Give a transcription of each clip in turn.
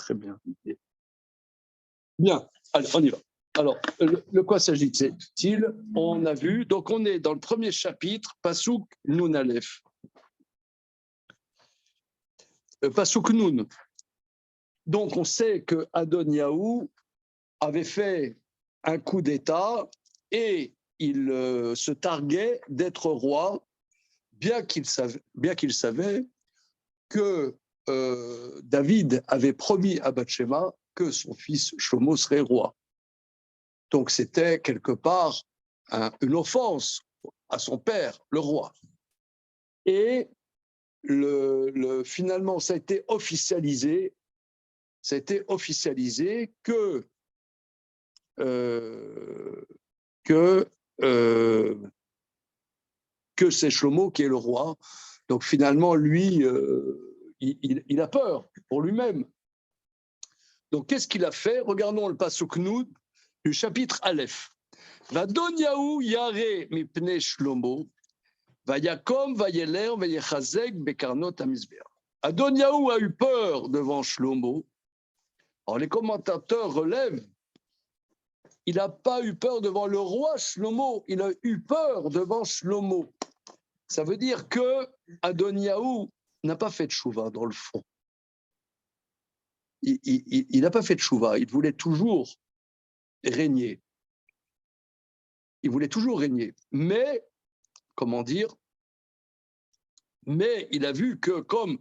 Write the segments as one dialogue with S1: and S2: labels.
S1: Très bien. Bien, allez, on y va. Alors, de quoi s'agit-il? On a vu, donc on est dans le premier chapitre, Pasuk Nun Aleph. Pasuk Nun. Donc, on sait que Adoniaou avait fait un coup d'État et il se targuait d'être roi, bien qu'il savait que David avait promis à Bathsheba que son fils Shlomo serait roi. Donc c'était quelque part une offense à son père, le roi. Et finalement, ça a été officialisé que c'est Shlomo qui est le roi. Donc finalement, lui, il a peur pour lui-même. Donc qu'est-ce qu'il a fait? Regardons le Pasuk Nun du chapitre Aleph. Vadoniaou yare mipnei Shlomo, vayakom vayeler vayechazek bekarnot hamizbeach. Adoniaou a eu peur devant Shlomo. Alors les commentateurs relèvent, il n'a pas eu peur devant le roi Shlomo, il a eu peur devant Shlomo. Ça veut dire que Adoniaou n'a pas fait de chouva dans le fond. Il n'a pas fait de chouva, il voulait toujours régner. Il voulait toujours régner. Mais, comment dire, mais il a vu que comme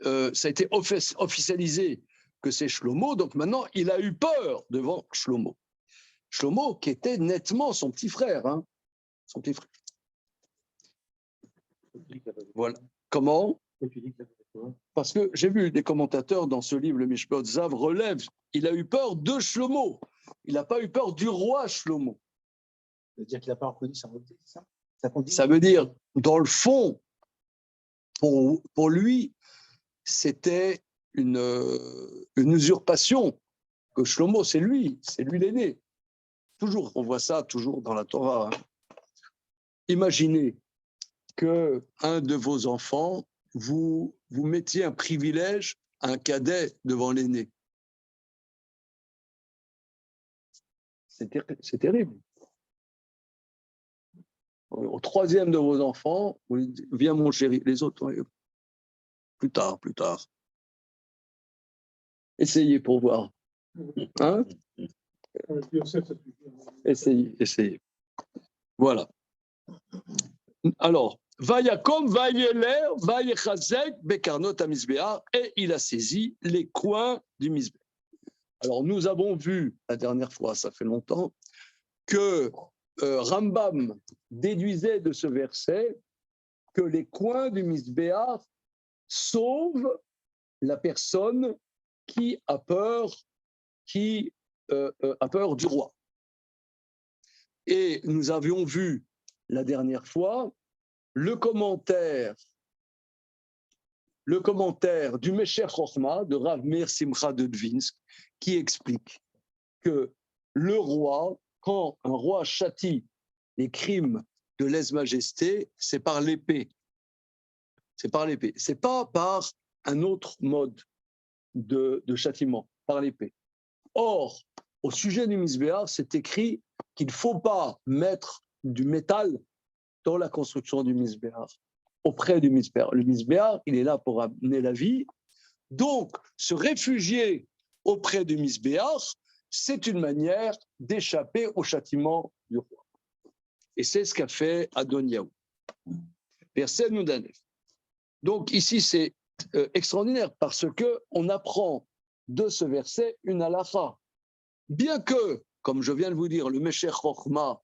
S1: ça a été officialisé que c'est Shlomo, donc maintenant il a eu peur devant Shlomo. Shlomo qui était nettement son petit frère. Hein, son petit frère. Voilà. Comment? Parce que j'ai vu des commentateurs dans ce livre, le Mishpot Zav, relèvent, il a eu peur de Shlomo. Il n'a pas eu peur du roi Shlomo.
S2: Ça veut dire qu'il n'a pas reconnu sa royauté, c'est ça?
S1: Ça veut dire, dans le fond, pour lui, c'était une usurpation. Que Shlomo, c'est lui l'aîné. Toujours, on voit ça toujours dans la Torah. Hein. Imaginez qu'un de vos enfants, vous mettiez un privilège, un cadet devant l'aîné. C'est terrible. Au troisième de vos enfants, vous dites, viens mon chéri, les autres, plus tard. Essayez pour voir. Hein? Essayez. Voilà. Alors, Vayakom, Vayeler, Vayechazek, Bekarnot Amizbéa, et il a saisi les coins du Mizbéa. Alors, nous avons vu la dernière fois, ça fait longtemps, que Rambam déduisait de ce verset que les coins du Mizbéa sauvent la personne qui a peur du roi. Et nous avions vu la dernière fois le commentaire du Mesher Chochma de Rav Meir Simcha de Dvinsk qui explique que le roi, quand un roi châtie les crimes de lèse-majesté, c'est par l'épée. C'est par l'épée. C'est pas par un autre mode de châtiment, par l'épée. Or, au sujet du Mizbéach, c'est écrit qu'il ne faut pas mettre du métal dans la construction du Mizbéach, auprès du Mizbéach. Le Mizbéach, il est là pour amener la vie. Donc, se réfugier auprès du Mizbéach, c'est une manière d'échapper au châtiment du roi. Et c'est ce qu'a fait Adoniaou. Verset Noudanef. Donc ici, c'est extraordinaire parce qu'on apprend de ce verset une halakha. Bien que, comme je viens de vous dire, le Mesher Chochma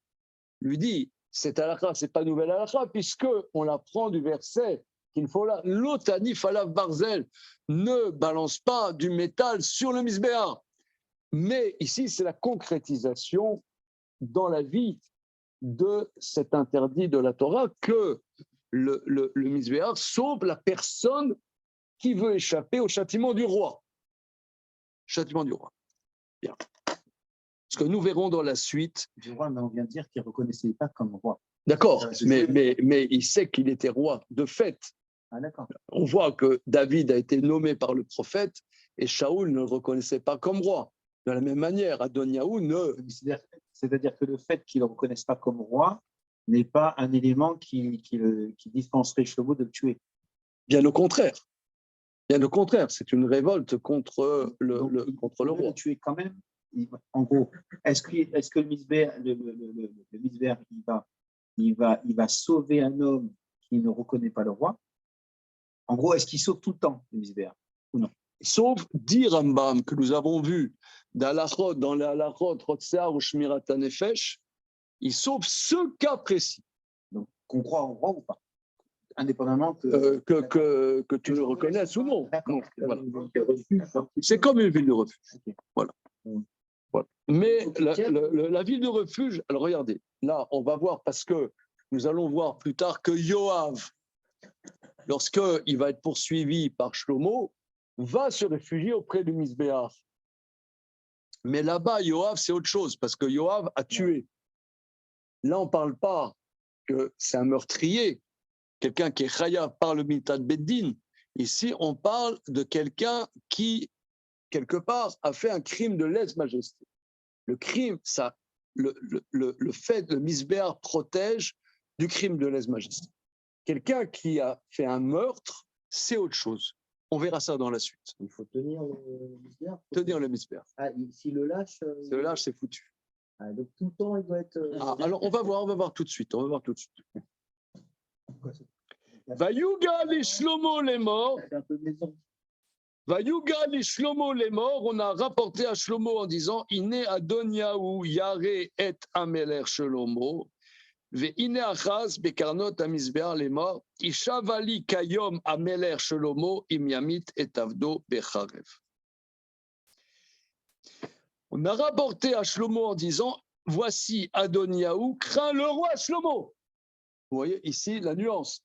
S1: lui dit, cette halakha, ce n'est pas nouvelle halakha, puisqu'on l'apprend du verset qu'il faut là, l'otani falav barzel, ne balance pas du métal sur le misbéa. Mais ici, c'est la concrétisation dans la vie de cet interdit de la Torah que le misbéa sauve la personne qui veut échapper au châtiment du roi. Châtiment du roi. Bien. Ce que nous verrons dans la suite.
S2: Du roi, mais on vient de dire qu'il ne reconnaissait pas comme roi.
S1: D'accord, mais il sait qu'il était roi de fait.
S2: Ah, d'accord.
S1: On voit que David a été nommé par le prophète Et Shaoul ne le reconnaissait pas comme roi. De la même manière, Adoniaou ne...
S2: C'est-à-dire que le fait qu'il ne le reconnaisse pas comme roi n'est pas un élément qui dispenserait Shlomo de le tuer.
S1: Bien au contraire. Bien au contraire, c'est une révolte contre contre le roi.
S2: Le tuer quand même. En gros, est-ce que le misbéar, il va sauver un homme qui ne reconnaît pas le roi? En gros, est-ce qu'il sauve tout le temps le misbéar ou non?
S1: Sauf dit Rambam, que nous avons vu dans les halachot, Rotsear ou Shmirat HaNefesh, il sauve ce cas précis.
S2: Donc, qu'on croit en roi ou pas? Indépendamment que
S1: tu le reconnaisses ou non. Voilà. C'est
S2: C'est
S1: comme une ville de refuge.
S2: Okay.
S1: Voilà. Voilà. Mais la ville de refuge, alors regardez, là, on va voir, parce que nous allons voir plus tard que Yoav, lorsqu'il va être poursuivi par Shlomo, va se réfugier auprès du Misbéar. Mais là-bas, Yoav, c'est autre chose, parce que Yoav a tué. Là, on ne parle pas que c'est un meurtrier, quelqu'un qui est chayav par le Mitad Beddin. Ici, on parle de quelqu'un qui, quelque part, a fait un crime de lèse-majesté. Le crime, ça, le fait, le misbéar protège du crime de lèse-majesté. Quelqu'un qui a fait un meurtre, c'est autre chose. On verra ça dans la suite.
S2: Il faut tenir le misbéar.
S1: Tenir le misbéar.
S2: Ah, s'il le lâche.
S1: Si le lâche, c'est foutu.
S2: Ah, donc tout le temps, il doit être.
S1: Alors on va voir tout de suite. On va voir tout de suite. Vayuga les Shlomo les morts.
S2: C'est un peu maison.
S1: Vayuga les Shlomo les morts. On a rapporté à Shlomo en disant Iné Adoniaou Yare et Ameler Shlomo. Ve'ine Achaz Bekarnot Amizbear les morts. Ishavali Kayom Ameler Shlomo Imyamit et Avdo Becharev. On a rapporté à Shlomo en disant voici Adoniaou craint le roi Shlomo. Vous voyez ici la nuance.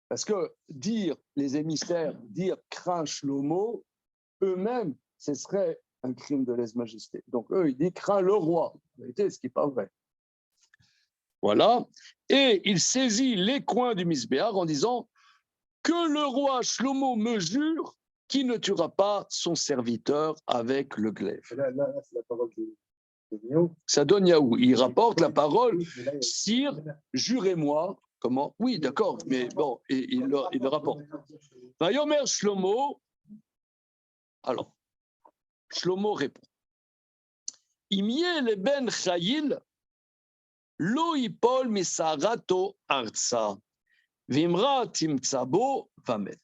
S1: Parce que dire les émissaires, dire craint Shlomo, eux-mêmes, ce serait un crime de lèse-majesté. Donc eux, ils disent craint le roi. En vérité, ce qui n'est pas vrai. Voilà. Et il saisit les coins du Misbéar en disant que le roi Shlomo me jure qu'il ne tuera pas son serviteur avec le glaive.
S2: Là, c'est la parole de Niaou.
S1: Ça donne Yaou. Il rapporte la parole Sire, jurez-moi. Comment? Oui, d'accord, mais bon, il le rapporte. Vayomer Shlomo. Alors, Shlomo répond. Imye le ben Chayil, lo yipol misarato arza, vimra timtsabo vamet.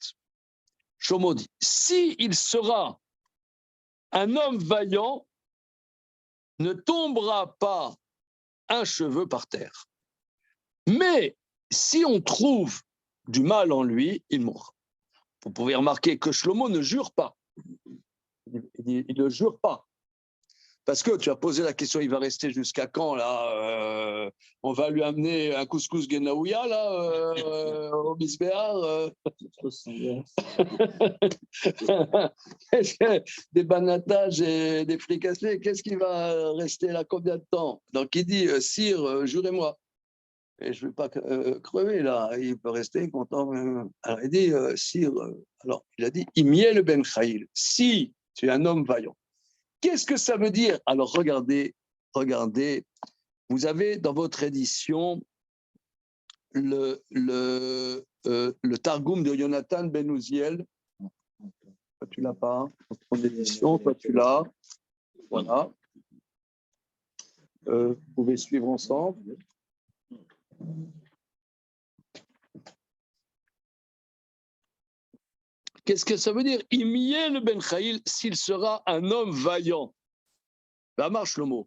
S1: Shlomo dit, si il sera un homme vaillant, ne tombera pas un cheveu par terre. Mais si on trouve du mal en lui, il mourra. Vous pouvez remarquer que Shlomo ne jure pas. Il ne jure pas. Parce que tu as posé la question, il va rester jusqu'à quand là on va lui amener un couscous Genaouia là au Misbéar des banatages et des fricassés, qu'est-ce qui va rester là combien de temps? Donc il dit, Sire, jurez-moi. Et je ne vais pas crever là, il peut rester content. Alors il dit, Sire, alors il a dit, Imiel ben Chayil, si tu es un homme vaillant. Qu'est-ce que ça veut dire? Alors regardez, vous avez dans votre édition le Targum de Jonathan Ben Uziel. Toi, tu l'as pas, ton édition, toi tu l'as. Voilà. Vous pouvez suivre ensemble. Qu'est-ce que ça veut dire? Imiel Ben Chayil, s'il sera un homme vaillant. Bah marche le mot.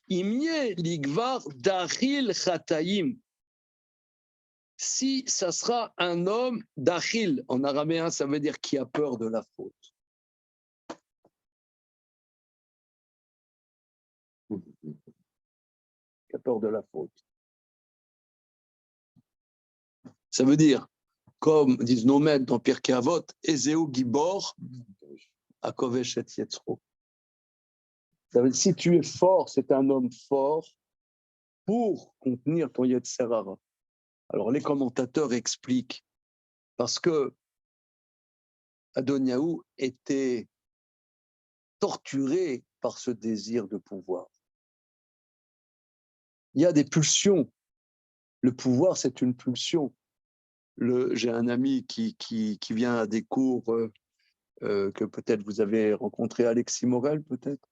S1: Imiel Ligvar Dachil Chataim. Si ça sera un homme d'Achil, en araméen, ça veut dire qui a peur de la faute. Qui a peur de la faute. Ça veut dire, comme disent nos maîtres dans Pirkei Avot, Ezeu Gibor, Akovesh et Yetzro. Ça veut dire, si tu es fort, c'est un homme fort pour contenir ton Yetzer Hara. Alors les commentateurs expliquent, parce que Adoniaou était torturé par ce désir de pouvoir. Il y a des pulsions. Le pouvoir, c'est une pulsion. J'ai un ami qui vient à des cours que peut-être vous avez rencontré, Alexis Morel, peut-être.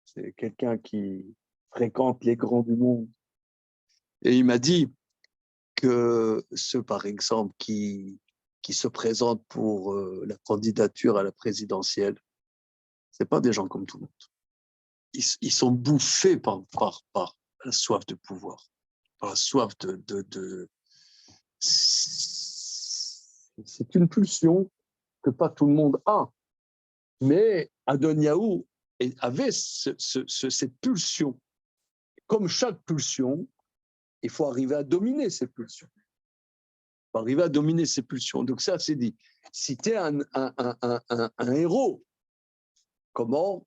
S1: C'est quelqu'un qui fréquente les grands du monde. Et il m'a dit que ceux, par exemple, qui se présentent pour la candidature à la présidentielle, ce pas des gens comme tout le monde. Ils sont bouffés par la soif de pouvoir, par la soif de... C'est une pulsion que pas tout le monde a. Mais Adoniaou avait cette pulsion. Comme chaque pulsion, il faut arriver à dominer ces pulsions. Il faut arriver à dominer ces pulsions. Donc ça, c'est dit. Si tu es un héros, comment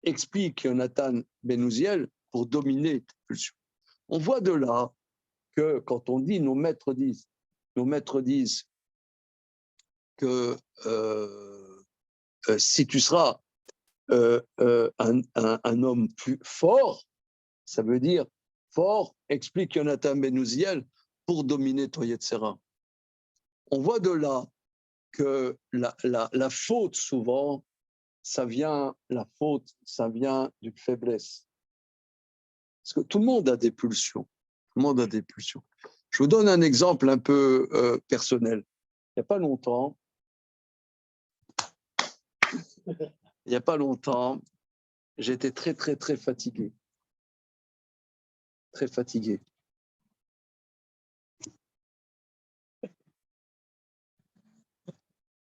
S1: explique Jonathan Benouziel pour dominer tes pulsions? On voit de là que quand on dit, nos maîtres disent que si tu seras un homme plus fort, ça veut dire fort, explique Jonathan Benouziel, pour dominer ton Yetzera. On voit de là que la faute, souvent, la faute, ça vient d'une faiblesse. Parce que tout le monde a des pulsions. Tout le monde a des pulsions. Je vous donne un exemple un peu personnel. Il n'y a pas longtemps, j'étais très, très, très fatigué. Très fatigué.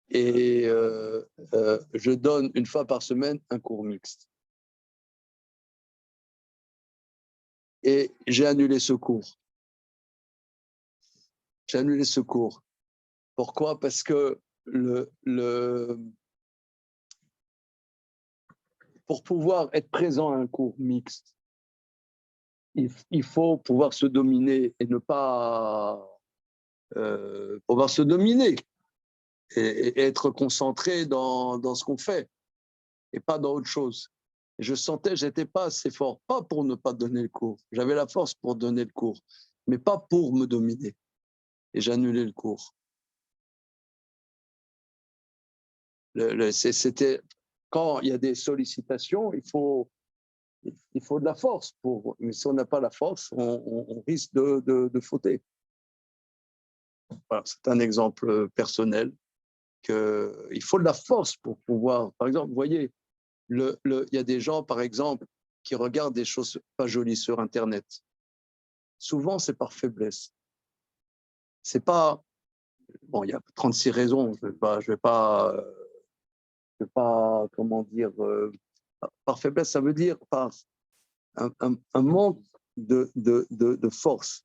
S1: Et je donne une fois par semaine un cours mixte. Et j'ai annulé ce cours. J'ai annulé ce cours. Pourquoi? Parce que pour pouvoir être présent à un cours mixte, il faut pouvoir se dominer et ne pas pouvoir se dominer et être concentré dans ce qu'on fait et pas dans autre chose. Et je sentais, j'étais pas assez fort, pas pour ne pas donner le cours. J'avais la force pour donner le cours, mais pas pour me dominer. Et j'ai annulé le cours. C'était quand il y a des sollicitations, il faut de la force mais si on n'a pas la force, on risque de fauter. Voilà, c'est un exemple personnel qu'il faut de la force pour pouvoir. Par exemple, vous voyez, il y a des gens, par exemple, qui regardent des choses pas jolies sur Internet. Souvent, c'est par faiblesse. C'est pas. Bon, il y a 36 raisons. Je vais pas comment dire, par faiblesse, ça veut dire par un manque de force,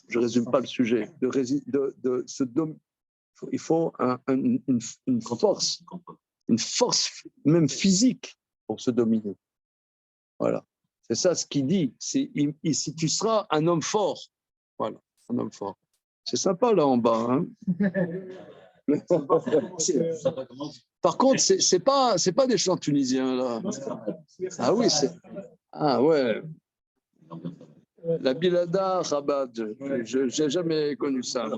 S1: je résume pas le sujet, il faut une force même physique pour se dominer. Voilà, c'est ça ce qu'il dit. Si tu seras un homme fort, voilà, un homme fort. C'est sympa là en bas, hein. Par contre, c'est pas des chants tunisiens là. Ah oui, ah ouais. La Bilada Chabad, je n'ai jamais connu ça.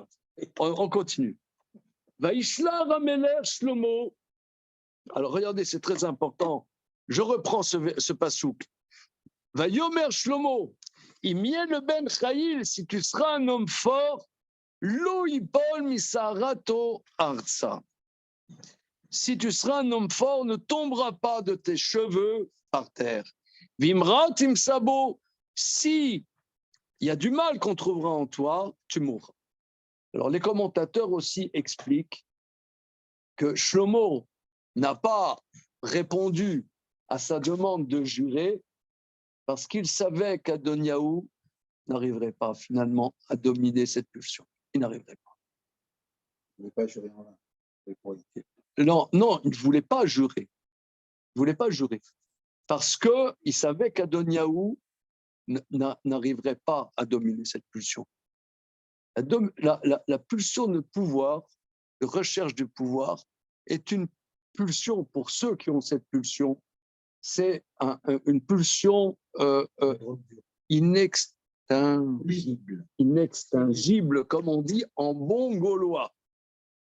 S1: On continue. Vaishla Rameler Shlomo. Alors regardez, c'est très important. Je reprends ce pasouk. Vayomer Shlomo. Imiel ben Chaïl, si tu seras un homme fort, lo yipol misarato arza. Si tu seras un homme fort, ne tombera pas de tes cheveux par terre. Vimra timsabo. Si il y a du mal qu'on trouvera en toi, tu mourras. Alors les commentateurs aussi expliquent que Shlomo n'a pas répondu à sa demande de jurer parce qu'il savait qu'Adoniaou n'arriverait pas finalement à dominer cette pulsion. Il n'arriverait pas.
S2: Il ne voulait pas jurer en vain.
S1: Non, il ne voulait pas jurer. Il ne voulait pas jurer parce qu'il savait qu'Adoniaou n'arriverait pas à dominer cette pulsion. La pulsion de pouvoir, de recherche du pouvoir est une pulsion pour ceux qui ont cette pulsion. C'est une pulsion inextingible, comme on dit en bon gaulois.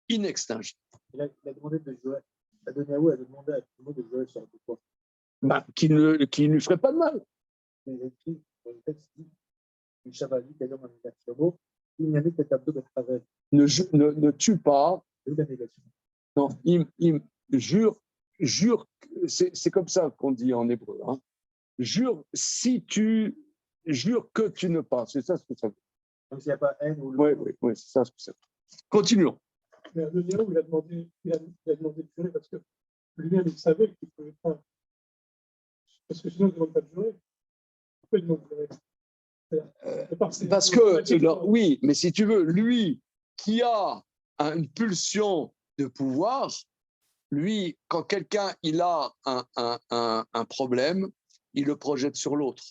S1: Inextingible.
S2: Il a demandé de jouer. Adoniaou a demandé à tout le monde de jouer sur le pouvoir.
S1: Qui ne lui ferait pas de mal.
S2: Il a écrit dans le texte dit une chavali, d'ailleurs, dans le il n'y a que tableau de travail.
S1: Ne tue pas.
S2: La négation.
S1: Non, jure, c'est comme ça qu'on dit en hébreu. Hein. Jure que tu ne pas. C'est ça ce que ça veut dire.
S2: Donc s'il n'y a pas haine ou
S1: Oui, c'est ça ce que ça veut dire. Continuons.
S3: Mais à Doniaou, il a demandé de jurer parce que lui-même, il savait qu'il ne pouvait pas. Parce que sinon, il ne demande pas de jurer. Pourquoi il demande de jurer
S1: parce que, oui, mais si tu veux, lui qui a une pulsion de pouvoir, lui, quand quelqu'un il a un problème, il le projette sur l'autre.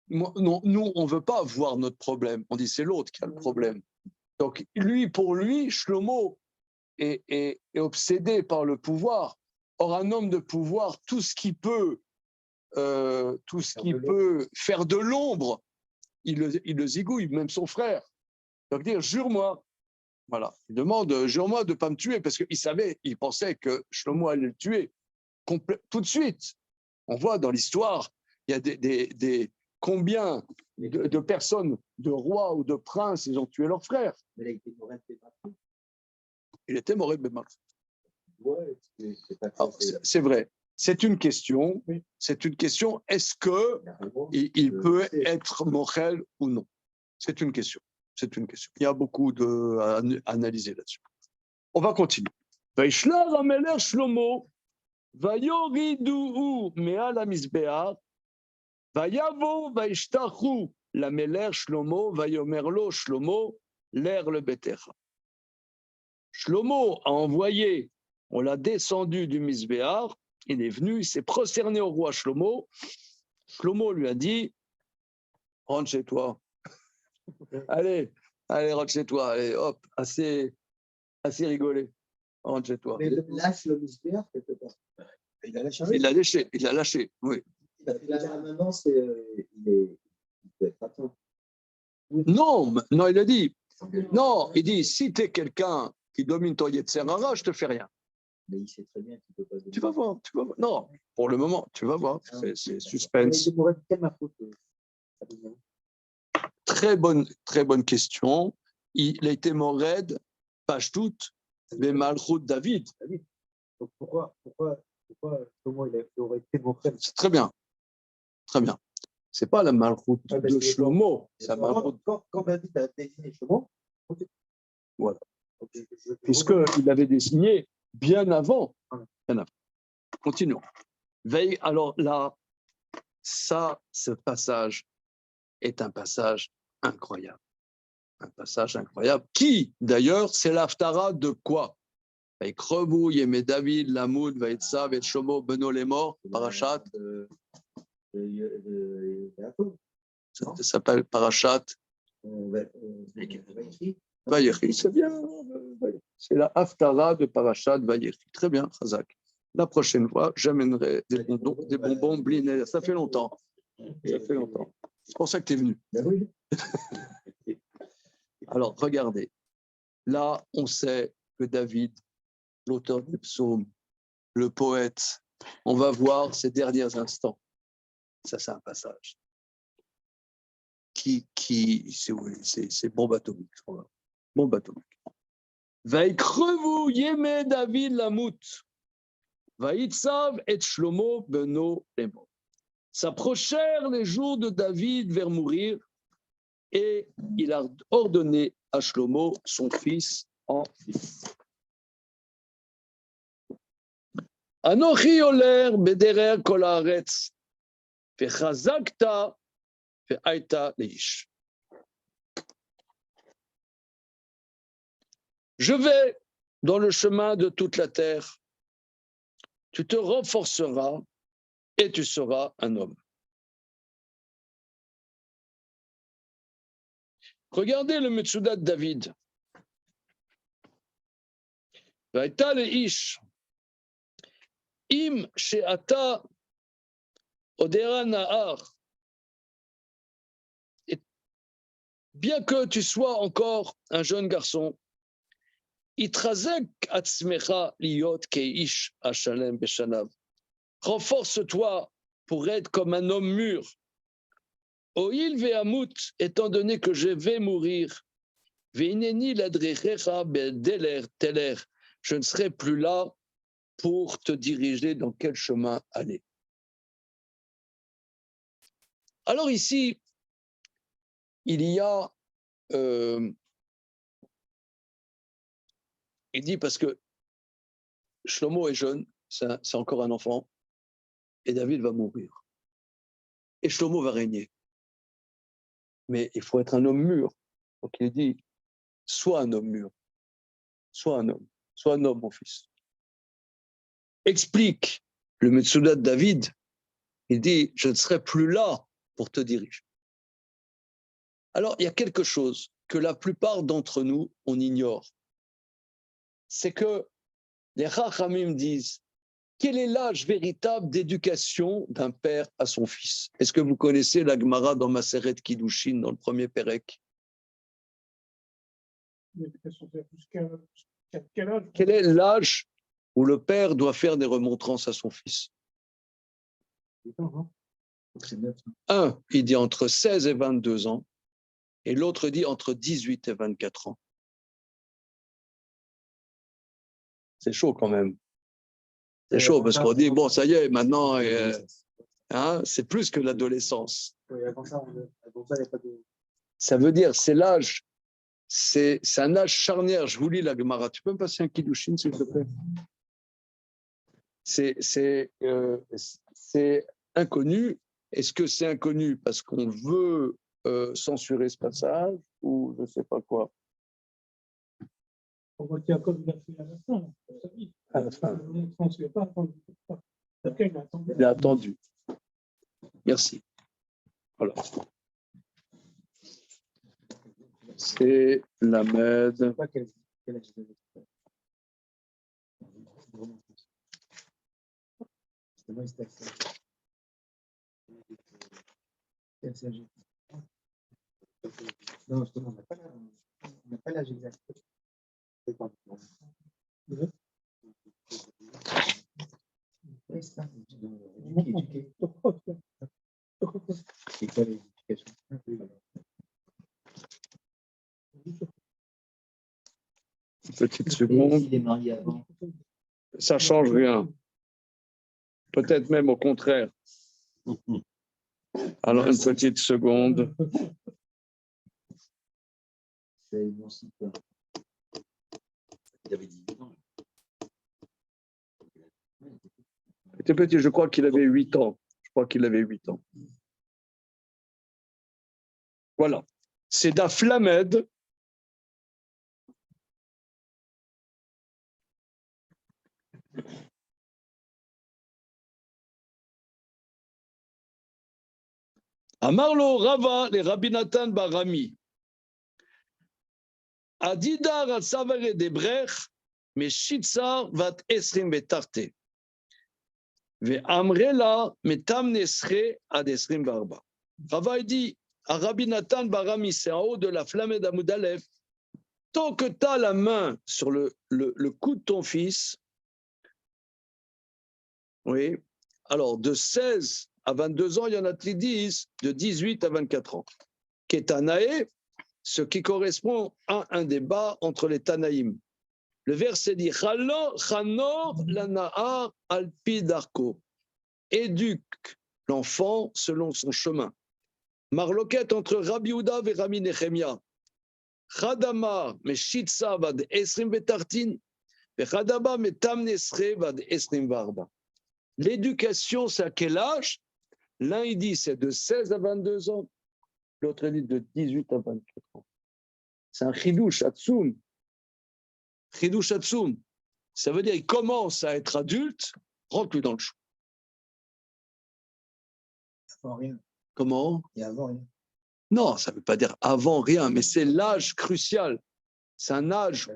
S1: Nous, on ne veut pas voir notre problème. On dit c'est l'autre qui a le problème. Donc, pour lui, Shlomo est obsédé par le pouvoir. Or, un homme de pouvoir, tout ce qui peut faire de l'ombre, il le zigouille, même son frère. Donc, dire jure-moi. Voilà. Il demande jure-moi de ne pas me tuer, parce qu'il pensait que Shlomo allait le tuer tout de suite. On voit dans l'histoire, il y a combien de personnes, de rois ou de princes, ils ont tué leurs frères.
S2: Mais là, il était Morel Bémarfou.
S1: Il était Morel Bémarfou.
S2: Ouais,
S1: c'est vrai. C'est une question. C'est une question. Est-ce qu'il peut être Morel ou non? C'est une question. C'est une question. Il y a beaucoup à analyser là-dessus. On va continuer. Vaishlar Ameler Shlomo, Vayoridou Me'al HaMizbeach, Vayavo Vaishtachu Lameler Shlomo, Vayomerlo Shlomo, l'air le Betecha. Shlomo a envoyé, on l'a descendu du Mizbeach, il est venu, il s'est prosterné au roi Shlomo. Shlomo lui a dit, rentre chez toi. Allez, rentre chez toi. Allez, hop, assez rigolé. Rentre chez toi.
S2: Mais lâche le Mizbeach quelque part. Il a lâché.
S1: Il l'a lâché, oui.
S2: Là, maintenant, il peut être atteint.
S1: Non, il a dit. Non, il dit, si tu es quelqu'un qui domine ton Yetzer Hara, je ne te fais rien.
S2: Mais il sait très bien qu'il ne peut pas dominer.
S1: Tu vas voir. Non, pour le moment, tu vas voir. C'est suspense. Très bonne question. Il a été Mored, Pashtout, Bemalchut David.
S2: Donc pourquoi comment il aurait été Mored?
S1: C'est très bien. Très bien. Ce n'est pas la Malchut de Shlomo.
S2: Quand David a désigné Shlomo,
S1: voilà. Puisqu'il l'avait désigné bien avant. Continuons. Veille, alors là, ce passage est un passage incroyable. Un passage incroyable. Qui, d'ailleurs, c'est l'Haftara de quoi? Krevu, Yemé David, Lamoud, Vaïtsa, Vetchomo, Beno les morts, Parachat. Ça s'appelle Parachat. Vayechi, c'est bien. C'est la Haftara de Parachat Vayechi. Très bien, Chazak. La prochaine fois, j'amènerai des bonbons blinés. Ça fait longtemps. C'est pour ça que tu es venu. Alors, regardez. Là, on sait que David, l'auteur des psaumes, le poète, on va voir ces derniers instants. Ça, c'est un passage c'est bombe atomique. Bombe atomique. Vaikrevu yeme David lamut. Vaïtsav et Shlomo beno emo. S'approchèrent les jours de David vers mourir et il a ordonné à Shlomo, son fils, en fils. Anochi oler bederer kol haaretz vechazakta ve'aita leish. Je vais dans le chemin de toute la terre. Tu te renforceras et tu seras un homme. Regardez le Metsuda de David. והייתה לאיש, אם שאתה odera nahar, bien que tu sois encore un jeune garçon, itrazek atzmecha liot keish hashalem beshanav. Renforce-toi pour être comme un homme mûr. Oil ve'amut, étant donné que je vais mourir, ve'ineni ladrechecha bedeler teler, je ne serai plus là pour te diriger dans quel chemin aller. Alors ici, il y a, il dit parce que Shlomo est jeune, c'est encore un enfant, et David va mourir. Et Shlomo va régner. Mais il faut être un homme mûr. Donc il dit, sois un homme mûr, sois un homme, mon fils. Explique le Metsuda de David, il dit, je ne serai plus là pour te diriger. Alors, il y a quelque chose que la plupart d'entre nous, on ignore. C'est que les Chachamim disent, quel est l'âge véritable d'éducation d'un père à son fils? Est-ce que vous connaissez la Gemara dans Maseret Kiddushin, dans le premier Pérec? Quel est l'âge où le père doit faire des remontrances à son fils? Un, il dit entre 16 et 22 ans, et l'autre dit entre 18 et 24 ans. C'est chaud quand même. C'est chaud parce qu'on dit, bon, ça y est, maintenant, hein, c'est plus que l'adolescence. Ça veut dire, c'est l'âge, c'est un âge charnière. Je vous lis la Gemara. Tu peux me passer un Kiddushin, s'il te plaît? C'est inconnu. Est-ce que c'est inconnu parce qu'on veut censurer ce passage ou je ne sais pas quoi?
S3: On voit qu'il y a encore à la fin.
S1: Il a attendu. Merci. Voilà. C'est la Med.
S2: Non, justement, on n'a pas l'âge exact. Oui, c'est ça. Éduqué. C'est quoi l'éducation?
S1: Petite seconde.
S2: Il est marié avant.
S1: Ça ne change rien. Peut-être même au contraire. Alors, une petite seconde.
S2: C'est bon site. Il avait 18 ans.
S1: Il était petit, je crois qu'il avait 8 ans. Voilà. C'est d'Aflamed. Amarlo Rava, les Rabbi Nathan Barami. Adidar al savare de brech, mais shitzar vat esrim betarte. Ve amrela metam nesre ad esrim barba. Rava dit à Rabbi Nathan Barami, c'est en haut de la flamme d'Amoudalev, tant que tu as la main sur le cou de ton fils, oui, alors de 16 à 22 ans, il y en a qui disent de 18 à 24 ans. Ketanae, ce qui correspond à un débat entre les Tanaïm. Le verset dit Chanor lanahar alpi darko. Éduque l'enfant selon son chemin. Marloquette entre Rabbi Yehuda et Rabbi Nechemia. Chadama meshitsa vad esrim betartin, et Chadama metam nesre vad esrim varba. L'éducation, c'est à quel âge? L'un, il dit, c'est de 16 à 22 ans. L'autre, il dit de 18 à 24 ans. C'est un chidouche atsoum. Chidouche atsoum. Ça veut dire qu'il commence à être adulte, rentre-lui dans le chou.
S2: Avant rien.
S1: Comment?
S2: Et avant rien.
S1: Non, ça ne veut pas dire avant rien, mais c'est l'âge crucial. C'est un âge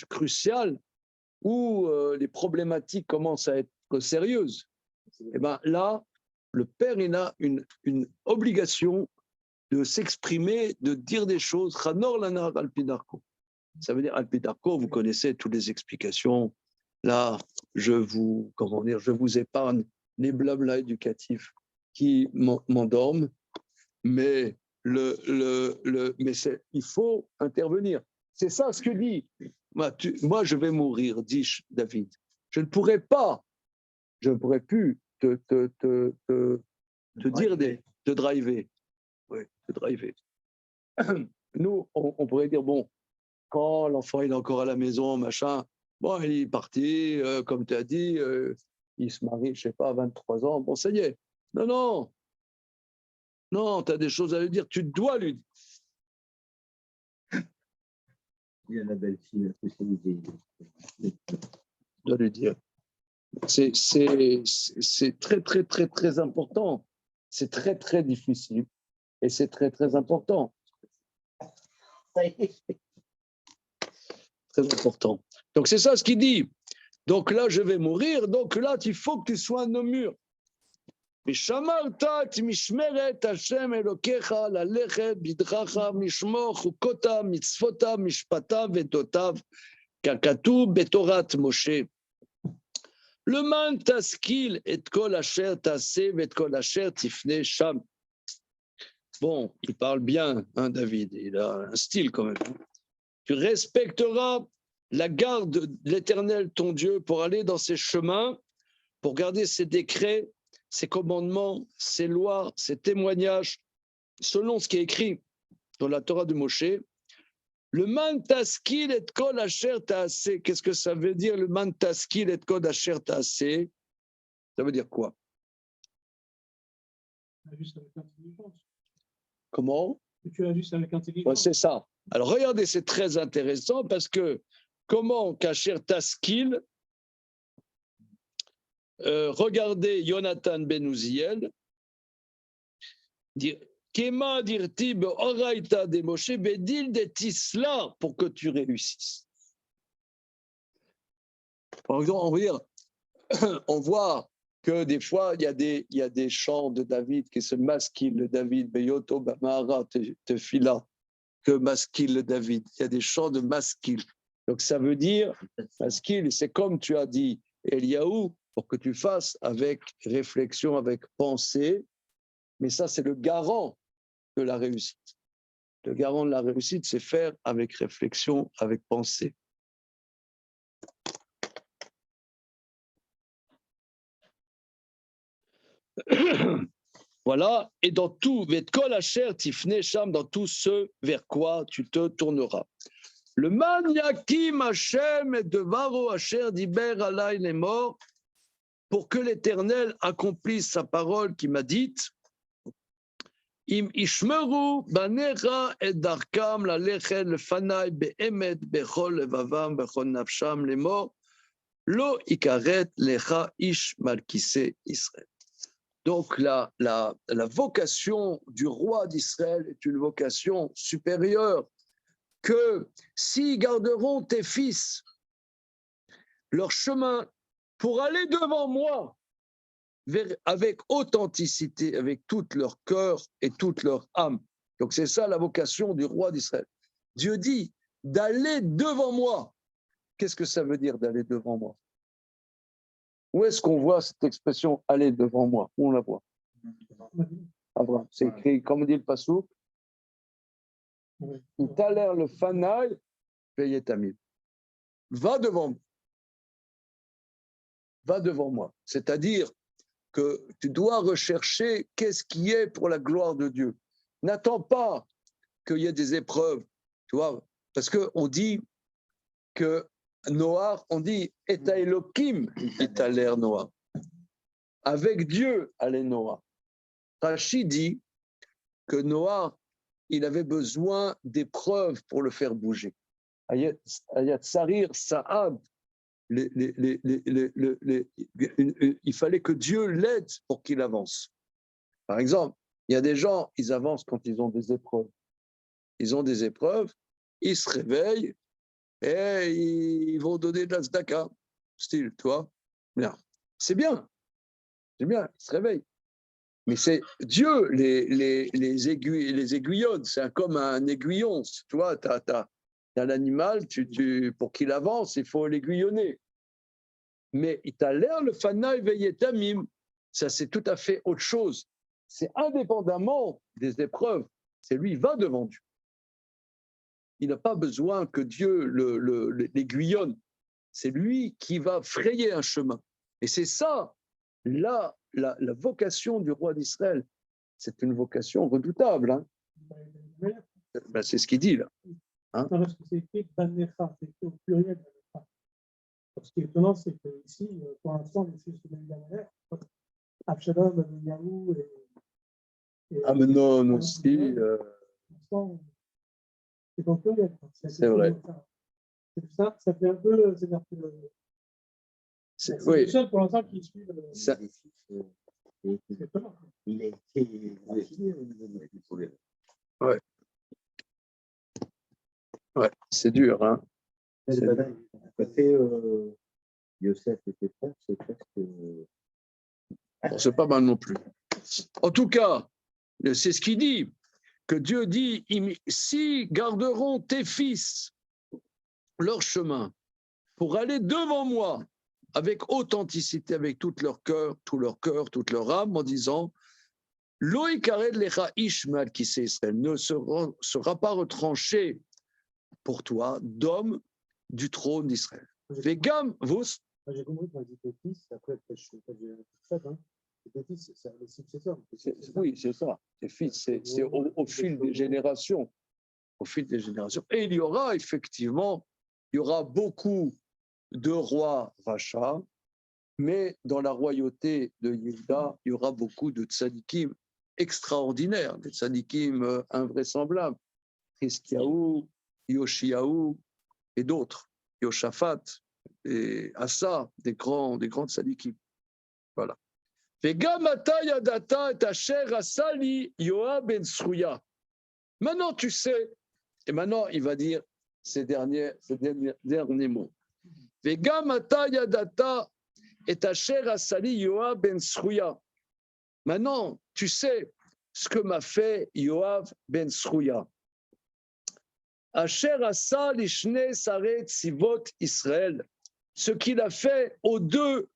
S1: crucial où les problématiques commencent à être sérieuses, et ben là, le père, il a une obligation de s'exprimer, de dire des choses. Chanor lanar alpidarko. Ça veut dire alpidarko, vous connaissez toutes les explications. Là, je vous épargne les blabla éducatifs qui m'endorment, mais il faut intervenir. C'est ça ce que dit. Moi, je vais mourir, dit David. Je ne pourrais plus te dire de driver. Oui, de driver. Nous, on pourrait dire, bon, quand l'enfant il est encore à la maison, machin, bon, il est parti, comme tu as dit, il se marie, je sais pas, à 23 ans, bon, ça y est. Non, tu as des choses à lui dire, tu dois lui dire.
S2: Il y a la belle-fille spécialisée.
S1: Tu dois lui dire. C'est très, très, très, très important. C'est très, très difficile. Et c'est très, très important. Très important. Donc, c'est ça ce qu'il dit. Donc là, je vais mourir. Donc là, il faut que tu sois un homme mûr. ושמרת את משמרת השם אלוקיך ללכת בדרכיך משמור חוקותיו מצוותיו משפטיו ודותיו ככתוב בתורת משה. למען תשכיל את כל אשר תעשה ואת כל אשר תפנה שם. Bon, il parle bien, hein, David, il a un style quand même. Tu respecteras la garde de l'Éternel, ton Dieu, pour aller dans ses chemins, pour garder ses décrets, ses commandements, ses lois, ses témoignages, selon ce qui est écrit dans la Torah de Moshe. Le man taskil et kol asher ta'aseh. Qu'est-ce que ça veut dire, le man taskil et kol asher ta'aseh? Ça veut dire quoi? Comment?
S3: Tu as juste avec intelligence.
S1: Ouais, c'est ça. Alors regardez, c'est très intéressant parce que comment kasher taskil, regardez Jonathan Ben Uziel, Kema dirti be'oraita de Moshe bedil de tisla, pour que tu réussisses. Par exemple, on voit que des fois, il y a des chants de David qui se masquillent le David, Beyoto Bamara Tefila, que masquille le David. Il y a des chants de masquille. Donc ça veut dire, masquille, c'est comme tu as dit, Eliaou, pour que tu fasses avec réflexion, avec pensée, mais ça, c'est le garant de la réussite. Le garant de la réussite, c'est faire avec réflexion, avec pensée. Voilà, et dans tout, dans tout ce vers quoi tu te tourneras. Le man yakim Hashem et devaro Asher diber alay les morts, pour que l'Éternel accomplisse sa parole qui m'a dite. Im ishmeru banecha et darkam la lechet le fanai be'emet bechol levavam bechol nafsham les morts lo ikaret lecha ish malkise Israël. Donc la vocation du roi d'Israël est une vocation supérieure, que s'ils garderont tes fils leur chemin pour aller devant moi avec authenticité, avec tout leur cœur et toute leur âme. Donc c'est ça la vocation du roi d'Israël. Dieu dit d'aller devant moi. Qu'est-ce que ça veut dire d'aller devant moi? Où est-ce qu'on voit cette expression aller devant moi? Où on la voit? Abraham. C'est écrit, comme dit le Passouk, il t'a l'air le fanaï, payé ta mille. Va devant moi. Va devant moi. C'est-à-dire que tu dois rechercher qu'est-ce qui est pour la gloire de Dieu. N'attends pas qu'il y ait des épreuves, tu vois, parce qu'on dit que Noah, on dit « Et à Elohim, et à l'air Noah ». Avec Dieu, allait Noah. Rachid dit que Noah, il avait besoin d'épreuves pour le faire bouger. Ayat Sarir, Saad, il fallait que Dieu l'aide pour qu'il avance. Par exemple, il y a des gens, ils avancent quand ils ont des épreuves. Ils ont des épreuves, ils se réveillent, et ils vont donner de la tzedaka. Style, toi. Bien. C'est bien. C'est bien, ils se réveillent. Mais c'est Dieu les aiguillonne. C'est comme un aiguillon. Tu vois, tu as l'animal, pour qu'il avance, il faut l'aiguillonner. Mais il t'a l'air le fanaï veyetamim. Ça, c'est tout à fait autre chose. C'est indépendamment des épreuves. C'est lui, il va devant Dieu. Il n'a pas besoin que Dieu l'aiguillonne. C'est lui qui va frayer un chemin. Et c'est ça, là, la vocation du roi d'Israël. C'est une vocation redoutable. Hein. Ben, c'est ce qu'il dit là.
S3: Hein? Non, parce que c'est écrit Banecha, c'est écrit au pluriel. Ce qui est étonnant, c'est qu'ici, pour l'instant, on est sur le même Absalom, Abiyahou et
S1: Amnon aussi.
S3: C'est au pluriel.
S1: C'est vrai.
S3: Ça fait un peu. C'est le seul pour l'instant qui suit.
S2: Il a été vacciné au niveau du problème.
S1: Ouais. Ouais, c'est dur. Hein.
S2: Côté Yosef était frère, c'est presque.
S1: Bon, c'est pas mal non plus. En tout cas, c'est ce qu'il dit, que Dieu dit, si garderont tes fils leur chemin pour aller devant moi avec authenticité, avec tout leur cœur, toute leur âme, en disant, Loïkared lecha Ishmael qui sait Israël ne sera pas retranché pour toi d'homme du trône d'Israël. Vegam vos.
S4: J'ai compris qu'on dit tes fils, après je suis pas du hein. Tes fils, c'est le successeur.
S1: Oui, c'est ça. Tes fils, c'est au fil des générations. Au fil des générations. Et il y aura effectivement, beaucoup de rois rachats, mais dans la royauté de Yehuda, il y aura beaucoup de tzadikim extraordinaires, des tzadikim invraisemblables. Hiskiaou, Yoshiaou et d'autres. Yoshaphat et Asa, des grands tzadikim. Voilà. Maintenant, tu sais, et maintenant, il va dire ces derniers mots. Maintenant, tu sais ce que m'a fait Yoav ben Srouya. Asher asa lishne saret sivot Israël, ce qu'il a fait aux deux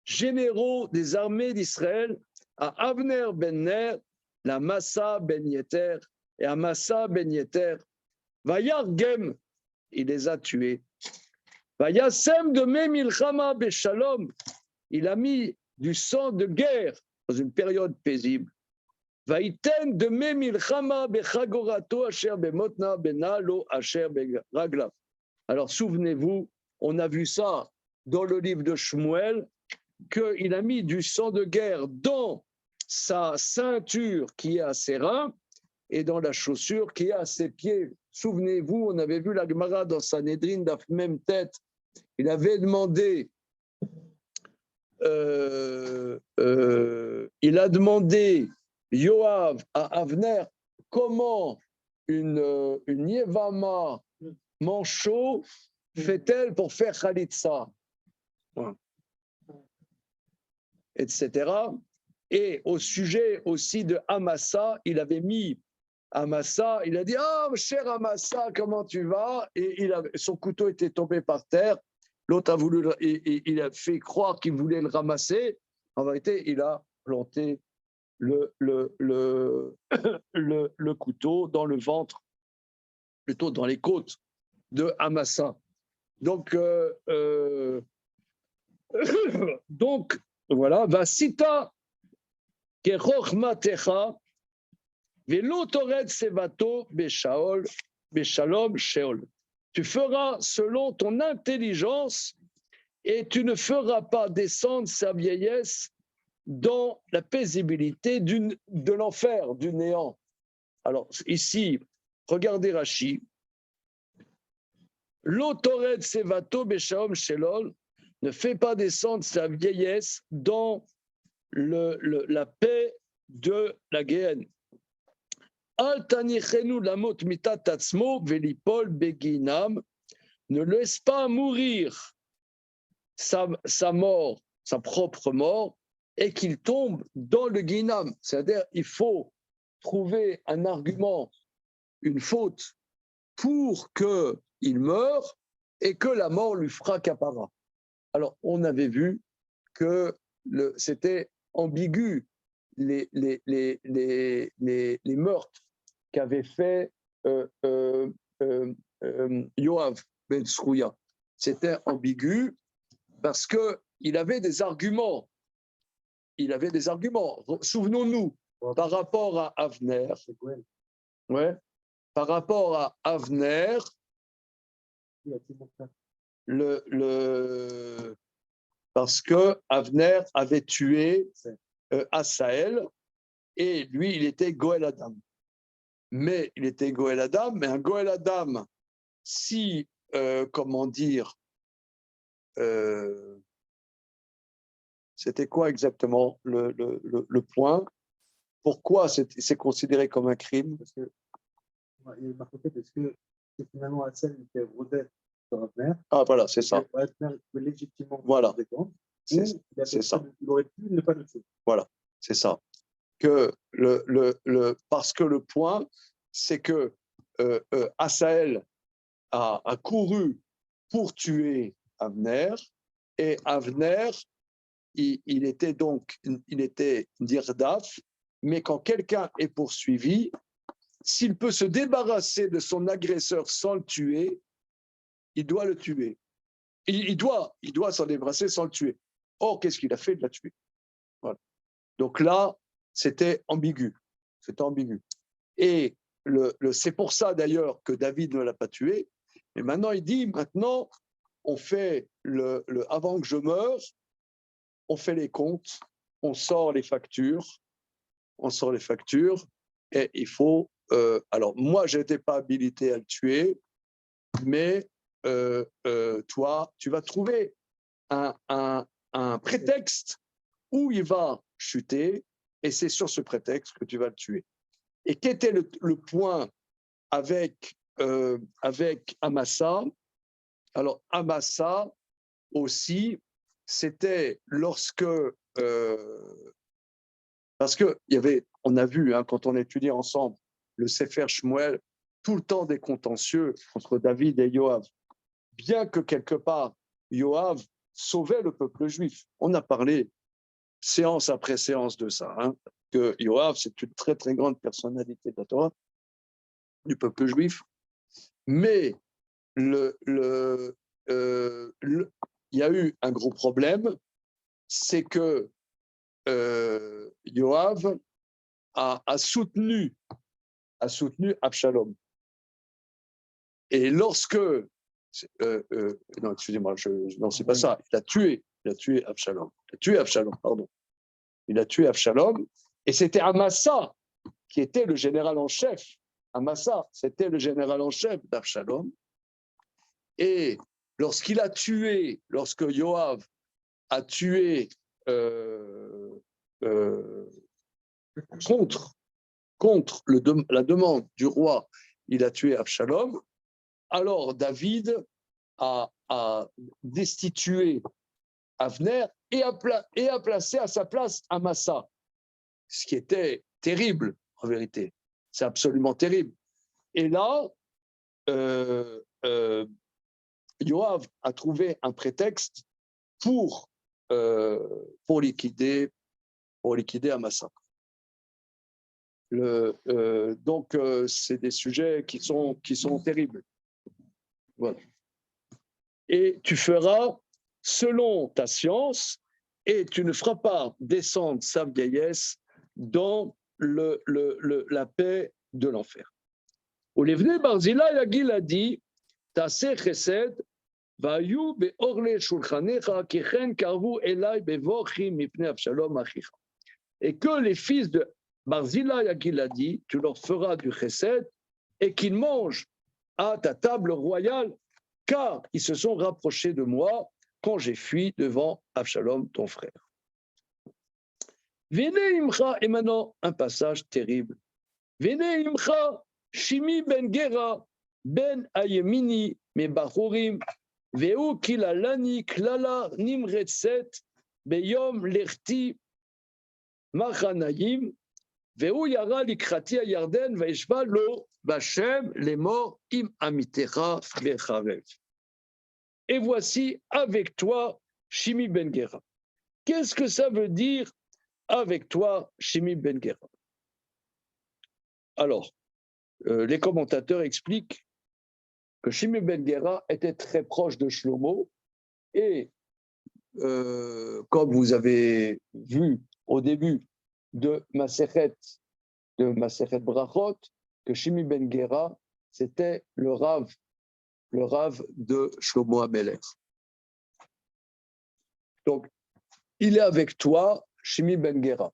S1: généraux des armées d'Israël, à Avner ben Ner, la Massa ben Yeter, et à Massa ben Yeter. Vayargem, il les a tués. Vayasem de Memilchama beshalom, il a mis du sang de guerre dans une période paisible. Vaïten de Memilchama bechagorato asher bemotna benalo asher beraglav. Alors souvenez-vous, on a vu ça dans le livre de Shmuel, qu'il a mis du sang de guerre dans sa ceinture qui est à ses reins et dans la chaussure qui est à ses pieds. Souvenez-vous, on avait vu la Gemara dans Sanhedrin d'Af même tête. Il avait demandé, il a demandé Yoav à Avner comment une Yevama manchot fait-elle pour faire Khalitsa, etc. Et au sujet aussi de Amasa, il avait mis Amasa, il a dit « Ah, cher Amasa, comment tu vas ?» Et son couteau était tombé par terre. L'autre a voulu, il a fait croire qu'il voulait le ramasser. En vérité, il a planté le couteau dans le ventre, plutôt dans les côtes de Amasa. Donc voilà, Vasita kechochmatecha velo tored sevato beshalom sheol. Tu feras selon ton intelligence et tu ne feras pas descendre sa vieillesse dans la paisibilité de l'enfer, du néant. Alors ici, regardez Rashi. L'autored sevato beshalom sheol, ne fait pas descendre sa vieillesse dans la paix de la Géhenne. Al tanichenu lamot mitat tatzmo velipol beginam ne laisse pas mourir sa mort, sa propre mort, et qu'il tombe dans le guinam. C'est-à-dire, il faut trouver un argument, une faute, pour qu'il meure et que la mort lui fera capara. Alors, on avait vu que c'était ambigu, les meurtres qu'avait fait Yoav ben Tsrouya. C'était ambigu parce qu'il avait des arguments. Il avait des arguments. Souvenons-nous, par rapport à Avner, ouais, par rapport à Avner, parce que Avner avait tué Asaël et lui, il était Goël Adam. Mais il était Goël Adam, mais un Goël Adam, si, comment dire, c'était quoi exactement le point? Pourquoi c'est considéré comme un crime?
S4: Parce que, il y a une marque est-ce que finalement Hassan était Rodette sur Avner?
S1: Ah voilà, c'est ça.
S4: Avner peut légitimement
S1: Voilà.
S4: se défendre.
S1: C'est ça.
S4: Il aurait pu ne pas le tuer.
S1: Voilà, c'est ça. Que parce que le point, c'est que Asaël a couru pour tuer Avner, et Avner, il était dirdaf, mais quand quelqu'un est poursuivi, s'il peut se débarrasser de son agresseur sans le tuer, il doit le tuer. Il doit s'en débarrasser sans le tuer. Or, qu'est-ce qu'il a fait? De la tuer. Voilà. Donc là, c'était ambigu. C'était ambigu. Et c'est pour ça d'ailleurs que David ne l'a pas tué. Et maintenant, il dit, maintenant, on fait avant que je meure, on fait les comptes, on sort les factures, et il faut. Alors, moi, je n'étais pas habilité à le tuer, mais toi, tu vas trouver un prétexte où il va chuter, et c'est sur ce prétexte que tu vas le tuer. Et qu'était le point avec Amasa? Alors, Amasa aussi, c'était lorsque. Parce on a vu, quand on étudiait ensemble le Sefer Shmuel, tout le temps des contentieux entre David et Yoav. Bien que quelque part, Yoav sauvait le peuple juif. On a parlé séance après séance de ça, que Yoav, c'est une très très grande personnalité de la Torah, du peuple juif. Mais il y a eu un gros problème, c'est que Yoav a soutenu Absalom. Et lorsque non, excusez-moi, non, c'est pas ça. Il a tué Absalom. Il a tué Absalom, et c'était Amasa qui était le général en chef. Amasa, c'était le général en chef d'Absalom. Et lorsque Yoav a tué contre la demande du roi, il a tué Absalom, alors David a destitué Avner et a placé à sa place Amasa, ce qui était terrible en vérité. C'est absolument terrible. Et là, Yoav a trouvé un prétexte pour liquider Amasa. Donc, c'est des sujets qui sont terribles. Voilà. Et tu feras selon ta science, et tu ne feras pas descendre sa vieillesse dans la paix de l'enfer. Olevne Barzilai Agil a dit, Taseh chesed, vayu be'orle shulchanecha, kichen karvu elai bevochi mipnei Avshalom achicha. Et que les fils de Barzilai Agil a dit, tu leur feras du chesed, et qu'ils mangent à ta table royale, car ils se sont rapprochés de moi quand j'ai fui devant Absalom, ton frère. Venez imcha, et maintenant un passage terrible. Venez imcha, Shimi ben Gera, Ben Ayemini Mebachurim, Veu Kilalani Klala Nimretset, Beyom Lerti Machanayim, Veu Yara Likrati Ayarden, Vaishva Lo Bachem, les morts im Amitecha Becharev. Et voici avec toi, Shimi Ben Gera. Qu'est-ce que ça veut dire avec toi, Shimi Ben Gera? Alors, les commentateurs expliquent que Shimi Ben Gera était très proche de Shlomo et comme vous avez vu au début de Masechet Brachot, que Shimi Ben Gera, c'était le Rav de Shlomo HaMelech. Donc, il est avec toi, Shimi Ben Gera.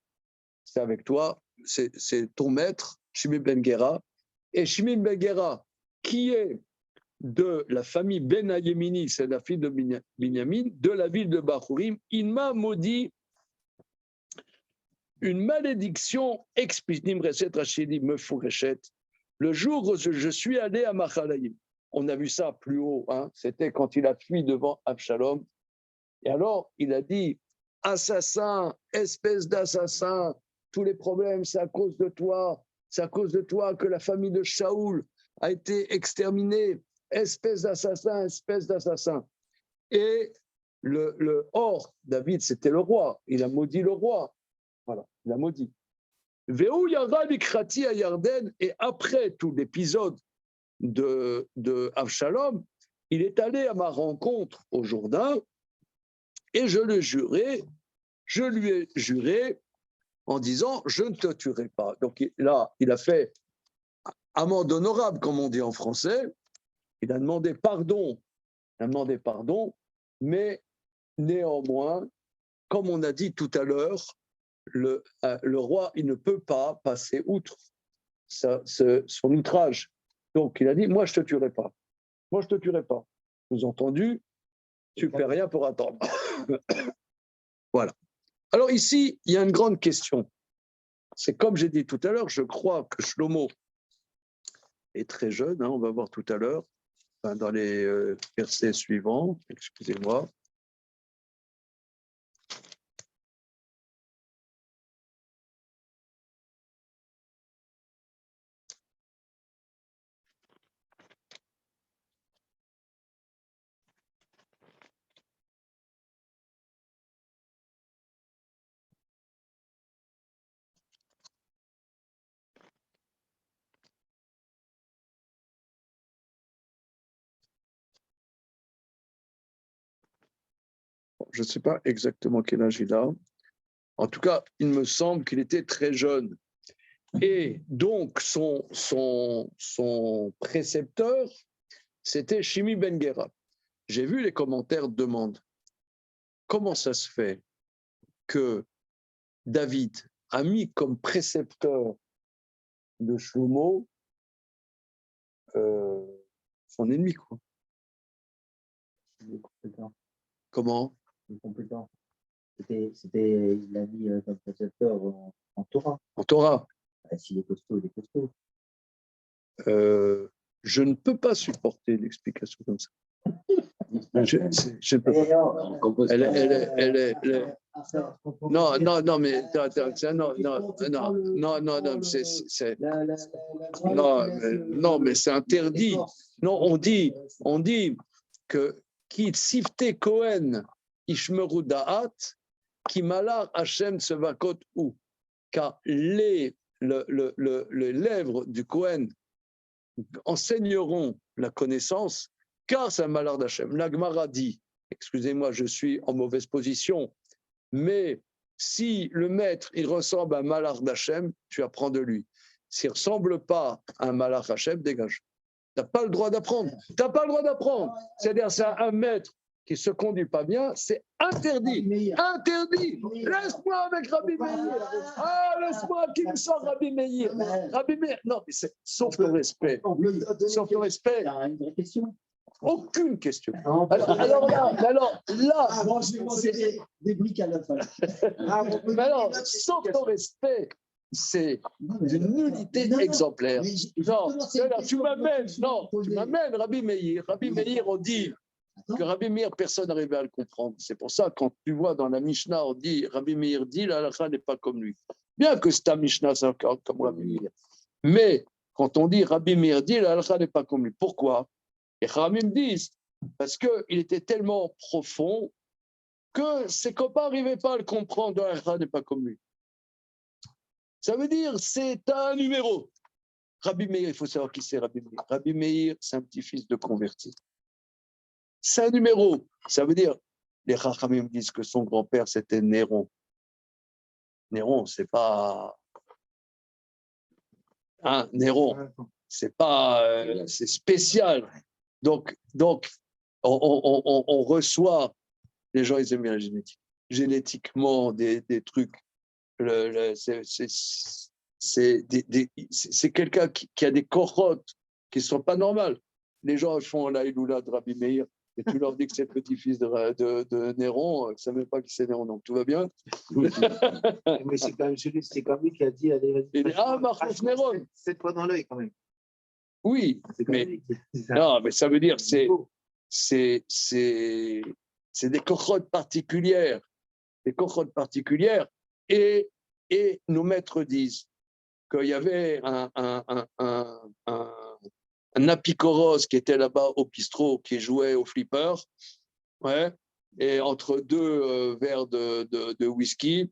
S1: C'est avec toi, c'est ton maître, Shimi Ben Gera. Et Shimi Ben Gera, qui est de la famille Ben Ayemini, c'est la fille de Binyamin, de la ville de Bachurim, il m'a maudit une malédiction explicite, le jour où je suis allé à Machalaïm. On a vu ça plus haut, hein, c'était quand il a fui devant Absalom. Et alors, il a dit, assassin, espèce d'assassin, tous les problèmes, c'est à cause de toi que la famille de Shaoul a été exterminée, espèce d'assassin. Et David, c'était le roi, il a maudit le roi. Voilà, il a maudit. Veu Yara Likrati à Yarden, et après tout l'épisode de Avshalom, il est allé à ma rencontre au Jourdain, et je lui ai juré en disant, je ne te tuerai pas. Donc là, il a fait amende honorable, comme on dit en français, il a demandé pardon, mais néanmoins, comme on a dit tout à l'heure, le roi, il ne peut pas passer outre son outrage. Donc il a dit, moi je ne te tuerai pas. Vous entendu, tu ne fais rien pour attendre. Voilà. Alors ici, il y a une grande question. C'est comme j'ai dit tout à l'heure, je crois que Shlomo est très jeune, hein, on va voir tout à l'heure, dans les versets suivants, excusez-moi. Je ne sais pas exactement quel âge il a. En tout cas, il me semble qu'il était très jeune. Et donc, son précepteur, c'était Shimi Ben Gera. J'ai vu les commentaires demandent comment ça se fait que David a mis comme précepteur de Shlomo son ennemi, quoi. Comment?
S2: Compétent. Il a mis comme précepteur en Torah.
S1: En Torah.
S2: S'il est costaud, il est costaud.
S1: Je ne peux pas supporter une explication comme ça. Je peux pas. Non, mais non, mais c'est interdit. Non, on dit que qui sifte Cohen Ishmeru Da'at, qui malar Hashem Sevakot ou, car les lèvres du Cohen enseigneront la connaissance, car c'est un malheur d'Hachem. La Gemara dit, excusez-moi, je suis en mauvaise position, mais si le maître, il ressemble à un malheur d'Hachem, tu apprends de lui. S'il ne ressemble pas à un malheur d'Hachem, dégage. Tu n'as pas le droit d'apprendre. C'est-à-dire, c'est un maître qui ne se conduit pas bien, c'est interdit. Interdit. Laisse-moi avec Rabbi Meir. Laisse-moi qui me sort Rabbi Meir. Rabbi Meir. Non, mais c'est sauf le respect. Sauf le respect.
S2: Une vraie question.
S1: Aucune question. Alors là,
S2: c'est des briques à la fin.
S1: mais alors, sauf ton respect, c'est
S5: Non, mais-
S1: d'une nullité
S5: non, non,
S1: exemplaire.
S5: mais j-
S1: Non,
S5: justement, c'est une
S1: là, tu
S5: question
S1: m'amènes,
S5: que je
S1: non,
S5: voulais
S1: tu
S5: poser.
S1: m'amènes Rabbi Meir. Rabbi Meir, on dit
S5: Attends.
S1: que Rabbi Meir, personne n'arrivait à le comprendre. C'est pour ça, quand tu vois dans la Mishnah, on dit, Rabbi Meir dit, la halakha n'est pas comme lui. Bien que c'est un Mishnah, c'est encore comme Rabbi Meir. Mais quand on dit Rabbi Meir dit, la halakha n'est pas comme lui. Pourquoi? Et Khamim disent, parce qu'il était tellement profond que ses copains n'arrivaient pas à le comprendre, la halakha n'est pas comme lui. Ça veut dire, c'est un numéro. Rabbi Meir, il faut savoir qui c'est Rabbi Meir. Rabbi Meir, c'est un petit-fils de converti. C'est un numéro. Ça veut dire, les Chachamim disent que son grand-père, c'était Néron. Néron, c'est pas. Hein, Néron, c'est pas. C'est spécial. Donc on reçoit. Les gens, ils aiment bien la génétique. Génétiquement, des trucs. C'est quelqu'un qui a des corottes qui ne sont pas normales. Les gens font la Iloula de Rabbi Meir et tu leur dis que c'est le petit-fils de Néron, ils ne savent même pas qui c'est Néron, donc tout va bien.
S2: Mais c'est quand même c'est comme lui qui a dit allez, vas-y.
S1: Il dit, ah, Marcos Néron.
S2: 7 fois dans l'œil quand même.
S1: Oui,
S2: C'est quand même
S1: mais,
S2: lui qui a dit ça.
S1: non, mais ça veut dire c'est des corottes particulières. Des corottes particulières. Et nos maîtres disent qu'il y avait un apicoros qui était là-bas au bistrot, qui jouait au flipper, ouais, et entre deux verres de whisky,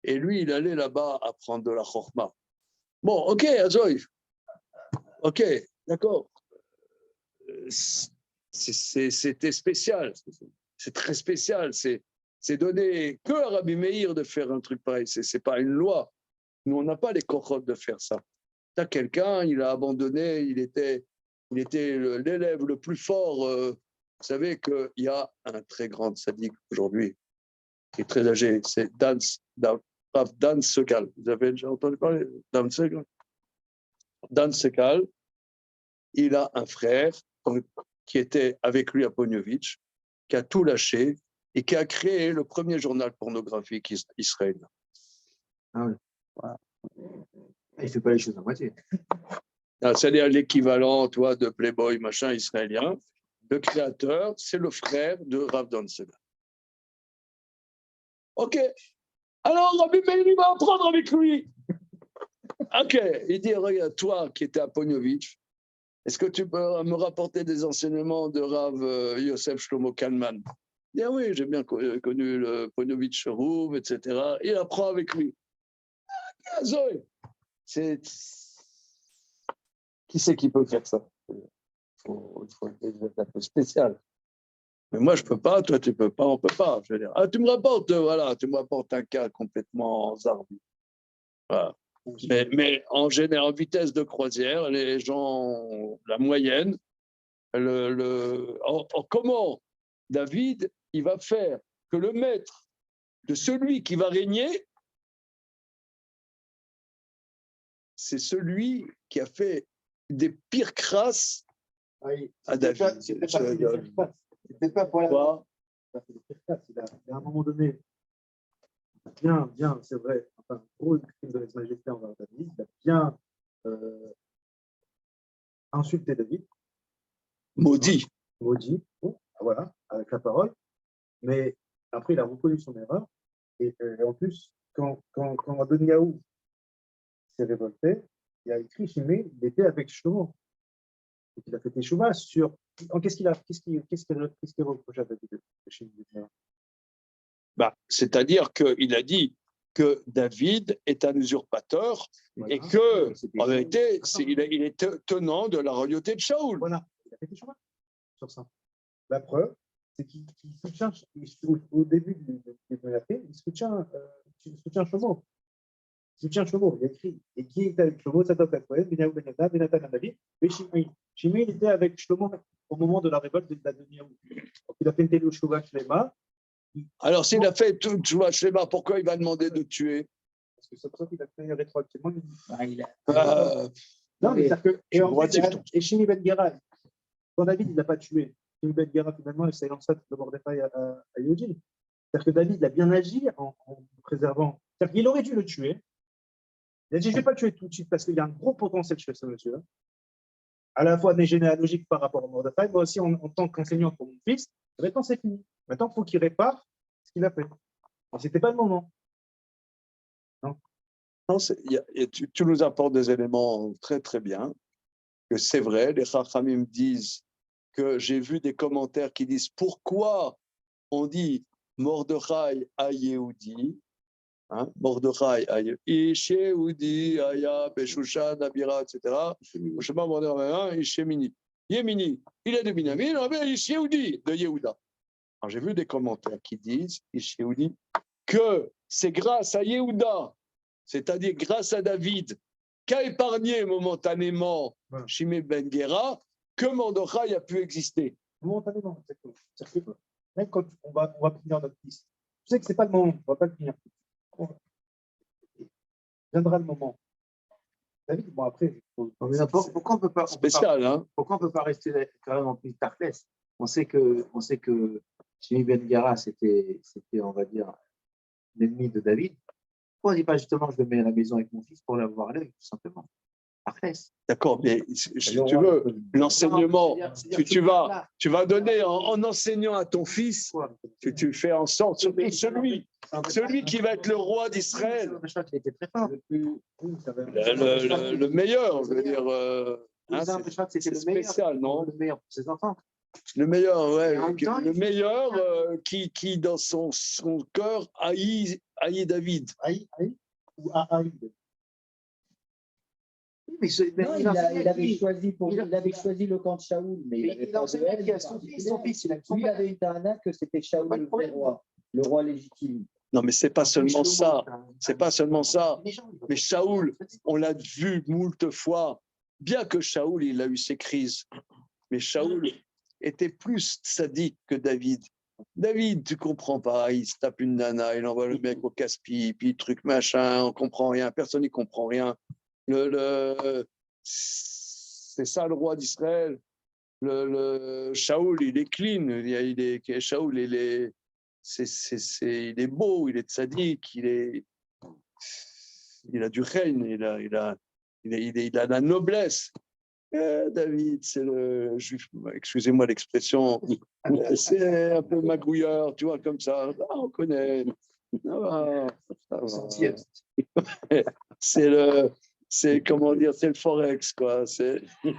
S1: et lui, il allait là-bas apprendre de la chorma. Bon, ok, Azoï, ok, d'accord. C'était spécial, c'est très spécial, c'est donné que à Rabbi Meir de faire un truc pareil, c'est pas une loi. Nous, on n'a pas les cochotes de faire ça. Tu as quelqu'un, il a abandonné, il était l'élève le plus fort. Vous savez qu'il y a un très grand sadique aujourd'hui, qui est très âgé, c'est Dan Segal. Vous avez déjà entendu parler de Dan Segal? Dan Segal, il a un frère qui était avec lui à Pognovitch, qui a tout lâché et qui a créé le premier journal pornographique israélien.
S2: Ah oui. Voilà. Il ne fait pas les choses à moitié.
S1: C'est-à-dire l'équivalent, toi, de Playboy, machin, israélien. Le créateur, c'est le frère de Rav Dansegal. OK. Alors, Rabbi Meir, il va apprendre avec lui. OK. Il dit, regarde, toi qui étais à Pognovitch, est-ce que tu peux me rapporter des enseignements de Rav Yosef Shlomo Kalman? Il dit, ah oui, j'ai bien connu le Pognovitch Rouv, etc. Il apprend avec lui. Ah, Zoé, qui c'est qui peut faire ça? Il faut être un peu spécial. Mais moi, je ne peux pas, toi, tu ne peux pas, on ne peut pas. Je veux dire, ah, tu me rapportes un cas complètement zarbi. Voilà. Mais en général, en vitesse de croisière, les gens, la moyenne, comment David, il va faire que le maître de celui qui va régner, c'est celui qui a fait des pires crasses à David.
S2: C'est peut-être pas pour la. Il a, à un moment donné, bien, c'est vrai, enfin, gros crime de lèse-majesté envers David, il a bien insulté David.
S1: Maudit.
S2: Bon, voilà, avec la parole. Mais après, il a reconnu son erreur. Et en plus, quand Adoniaou s'est révolté, il a écrit Shimei, il était avec Shlomo. Donc, il a fait Teshuvah sur. Qu'est-ce qu'il reproche à David?
S1: C'est-à-dire qu'il a dit que David est un usurpateur et que, en vérité, il est tenant de la royauté de Shaoul.
S2: Voilà, il a fait Teshuvah sur ça. La preuve, c'est qu'il soutient, au début du Mélaché, il soutient Shlomo. Il a écrit. Et qui était avec Shlomo? Sadok HaKohen, Benyahu Ben Yada, Benatan HaNavi, et Shimei. Shimei était avec Shlomo au moment de la révolte d'Adoniaou. Donc il a fait une Teshuvah Shlema.
S1: Alors s'il a fait tout Teshuvah Shlema, pourquoi il va demander de tuer?
S2: Parce que c'est pour ça qu'il a fait rétroactivement.
S1: Non,
S2: mais c'est-à-dire que. Et Shimei Ben Gera, quand David il n'a pas tué, Shimei Ben Gera finalement, c'est l'ancêtre de Mordechai à Yodin. C'est-à-dire que David il a bien agi en préservant. C'est-à-dire qu'il aurait dû le tuer. Il a dit, je ne vais pas le tuer tout de suite parce qu'il y a un gros potentiel chez ce monsieur-là. À la fois des généalogiques par rapport au Mordechai, mais aussi en tant qu'enseignant pour mon fils. Maintenant, c'est fini. Maintenant, il faut qu'il répare ce qu'il a fait. Ce n'était pas le moment.
S1: Non, tu nous apportes des éléments très, très bien. Que c'est vrai, les Chachamim disent que j'ai vu des commentaires qui disent pourquoi on dit Mordechai à Yehudi, hein, Mordechai à Yehudi, Aya, Beshushan, Abira, etc. Je sais pas, Mordechai, Ishemini. Yemini, il est de Binyamin, mais Yehudi, de Yehuda. Alors j'ai vu des commentaires qui disent, Yehudi, que c'est grâce à Yehuda, c'est-à-dire grâce à David, qu'a épargné momentanément Shimei ben Gera, que Mordechai a pu exister.
S2: Momentanément, exactement. C'est-à-dire que même quand on va punir notre fils, tu sais que ce n'est pas le moment, on ne va pas le punir. Viendra le moment. David, bon après,
S4: pourquoi on peut pas
S1: spécial, hein?
S4: Pourquoi on peut pas rester carrément plus tarclès? On sait que Shimi Ben Gera, c'était, on va dire, l'ennemi de David. Pourquoi on ne dit pas justement je le mets à la maison avec mon fils pour l'avoir à l'œil, tout simplement? Tarclès.
S1: D'accord, mais si tu veux, l'enseignement, tu vas donner en enseignant à ton fils, tu fais en sorte, celui qui va être le roi d'Israël, le meilleur, je veux dire, hein, c'est spécial, non?
S4: Le meilleur pour ses enfants.
S1: Le meilleur, ouais, le meilleur qui dans son cœur haït David.
S2: Haï ou haï.
S4: Mais
S5: il avait choisi le camp de Shaoul, mais il avait pas de haine.
S4: Il a son fils.
S5: Lui, il avait une ta'ana que c'était Shaoul le vrai roi, le roi légitime.
S1: Non, mais c'est pas seulement ça. C'est pas seulement ça. Mais Shaoul, on l'a vu moult fois. Bien que Shaoul, il a eu ses crises, mais Shaoul était plus sadique que David. David, tu comprends pas, il se tape une nana, il envoie le mec au casse-pied, puis truc machin, on comprend rien, personne n'y comprend rien. C'est ça le roi d'Israël. Le Shaoul, il est clean. Shaoul, il est beau, il est tzaddik, il a du règne, il a la noblesse. David, c'est le juif, excusez-moi l'expression, c'est un peu magouilleur, tu vois, comme ça. Ah, on connaît. Ah, c'est comment dire, c'est le forex, quoi. C'est
S5: Une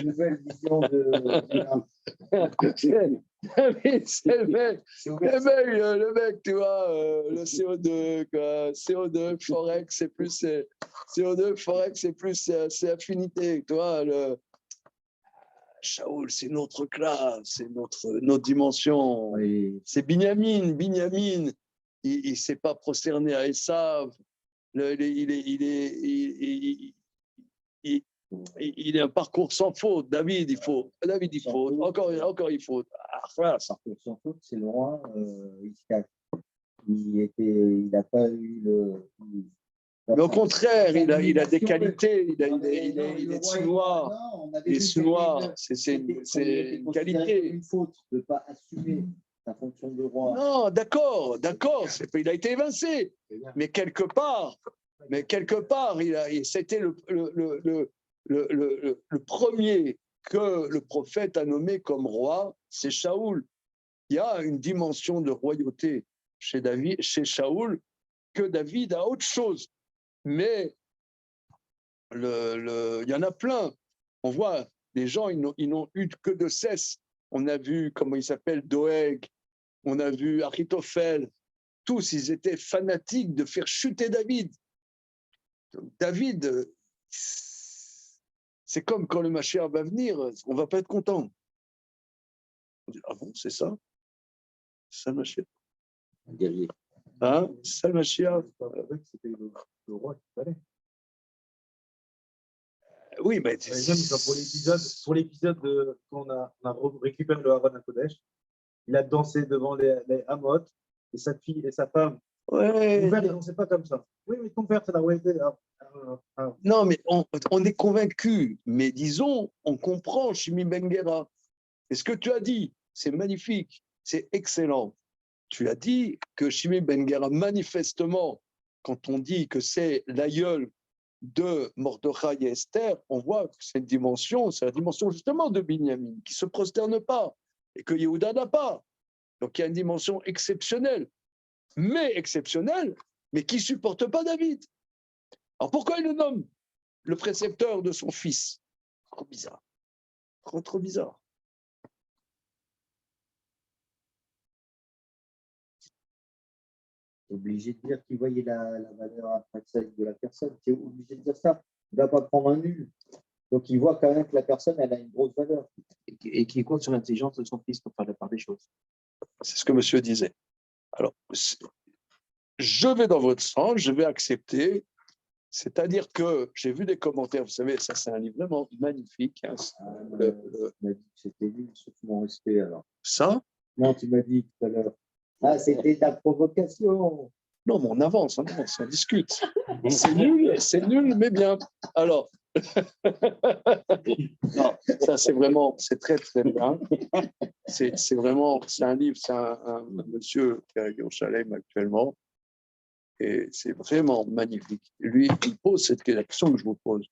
S5: nouvelle vision de.
S1: c'est le mec, tu vois, le CO2, quoi. CO2, forex, c'est plus CO2, forex, c'est plus c'est affinité, tu vois. Shaoul, c'est notre classe, c'est notre dimension.
S5: Oui.
S1: C'est Binyamin. Il ne s'est pas prosterné à Esav. Il est un parcours sans faute. David, il faut. Encore, il faut.
S5: Sans faute, c'est le roi Isaac. Il n'a pas eu le.
S1: Mais au contraire, il a des qualités. Il est chinois. Il est chinois. C'est une qualité.
S5: Une faute de ne pas assumer sa fonction de roi.
S1: Non, d'accord. Il a été évincé. Mais quelque part, c'était le premier que le prophète a nommé comme roi, c'est Shaoul. Il y a une dimension de royauté chez Shaoul que David a autre chose. Mais il y en a plein. On voit, les gens, ils n'ont eu que de cesse. On a vu, comment il s'appelle, Doeg, on a vu Achitophel. Tous, ils étaient fanatiques de faire chuter David. David, c'est comme quand le Mashiach va venir, on ne va pas être content. On dit, ah bon, c'est ça? C'est ça le Mashiach?
S5: Un guerrier.
S1: Hein? C'est ça le Mashiach?
S2: C'était le roi qu'il fallait.
S1: Oui, mais
S2: pour l'épisode quand on a récupéré le Haron à Kodesh, il a dansé devant les Hamot, et sa fille et sa femme.
S1: ouais.
S2: Mon père, il ne dansait pas comme ça. Oui, mais ton père, c'est la royauté.
S1: Non, mais on est convaincu. Mais disons, on comprend Shimi Ben Gera. Et ce que tu as dit, c'est magnifique, c'est excellent. Tu as dit que Shimi Ben Gera, manifestement, quand on dit que c'est l'aïeul de Mordechai et Esther, on voit que c'est la dimension justement de Binyamin, qui ne se prosterne pas, et que Yehuda n'a pas. Donc il y a une dimension exceptionnelle, mais qui ne supporte pas David. Alors pourquoi il le nomme le précepteur de son fils? Trop bizarre. Trop bizarre.
S5: Obligé de dire qu'il voyait la valeur intrinsèque de la personne. Tu es obligé de dire ça. Il ne va pas prendre un nul. Donc, il voit quand même que la personne, elle a une grosse valeur.
S4: Et qui compte sur l'intelligence de son fils pour faire la part des choses.
S1: C'est ce que monsieur disait. Alors, je vais dans votre sens, je vais accepter. C'est-à-dire que j'ai vu des commentaires, vous savez, ça c'est un livre vraiment magnifique. Hein,
S5: Tu m'as dit que c'était nul, sauf mon respect alors.
S1: ça,
S5: Non, tu m'as dit tout à l'heure. Ah, c'était ta provocation.
S1: non, mais on avance, on discute. C'est nul, mais bien. Alors, non, ça c'est très très bien. C'est un livre, c'est un monsieur qui est à Yerushalayim actuellement, et c'est vraiment magnifique. Lui, il pose cette question que je vous pose.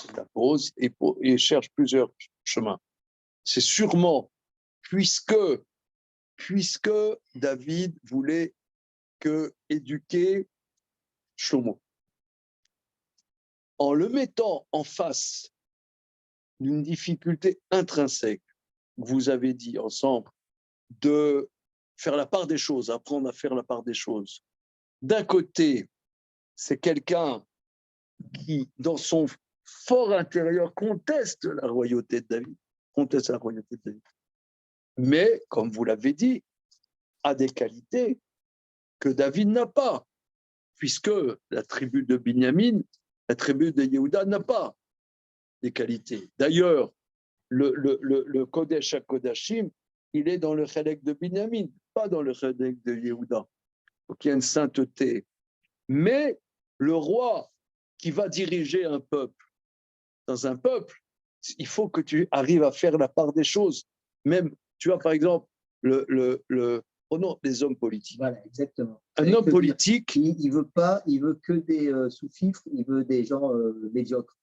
S1: Il la pose et il cherche plusieurs chemins. C'est sûrement puisque David voulait éduquer Shlomo, en le mettant en face d'une difficulté intrinsèque, vous avez dit ensemble, de faire la part des choses, apprendre à faire la part des choses. D'un côté, c'est quelqu'un qui, dans son fort intérieur, conteste la royauté de David, mais, comme vous l'avez dit, a des qualités que David n'a pas, puisque la tribu de Binyamin, la tribu de Yehuda n'a pas des qualités. D'ailleurs, le Kodesh HaKodashim, il est dans le Chelek de Binyamin, pas dans le Chelek de Yehuda. Donc il y a une sainteté. Mais le roi qui va diriger un peuple, dans un peuple, il faut que tu arrives à faire la part des choses. Même, tu vois, par exemple, prenons les hommes politiques.
S5: Voilà, exactement.
S1: Un homme politique,
S5: il veut que des sous-fifres, il veut des gens médiocres.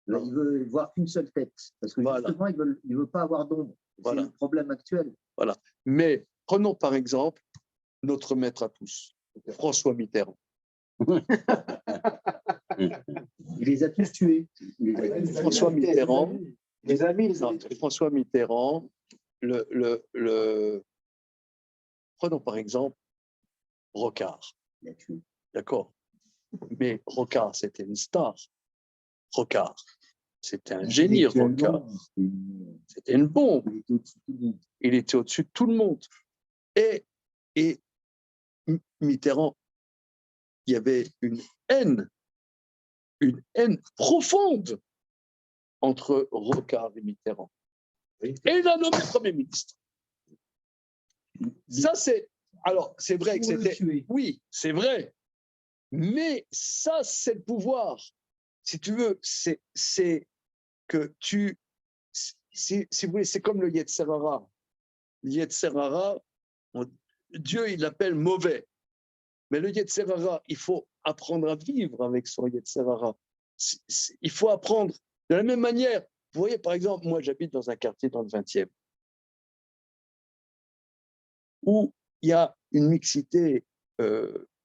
S5: Là, il veut voir qu'une seule tête, parce que justement, il ne veut pas avoir d'ombre. C'est le problème actuel.
S1: Voilà. Mais prenons par exemple notre maître à tous, François Mitterrand.
S5: Il les a tous tués.
S1: François Mitterrand,
S4: Les amis,
S1: François Mitterrand, prenons par exemple Rocard. D'accord. Mais Rocard, c'était une star. Rocard, c'était un génie, Rocard. C'était une bombe. Il était au-dessus de tout le monde. Et Mitterrand, il y avait une haine profonde entre Rocard et Mitterrand. Et il a nommé Premier ministre. Ça, c'est vrai que c'était. Oui, c'est vrai. Mais ça, c'est le pouvoir. Si tu veux, c'est que tu. Si vous voulez, c'est comme le Yetzer Hara. Le Yetzer Hara, Dieu, il l'appelle mauvais. Mais le Yetzer Hara, il faut apprendre à vivre avec son Yetzer Hara. Il faut apprendre de la même manière. Vous voyez, par exemple, moi, j'habite dans un quartier dans le 20e où il y a une mixité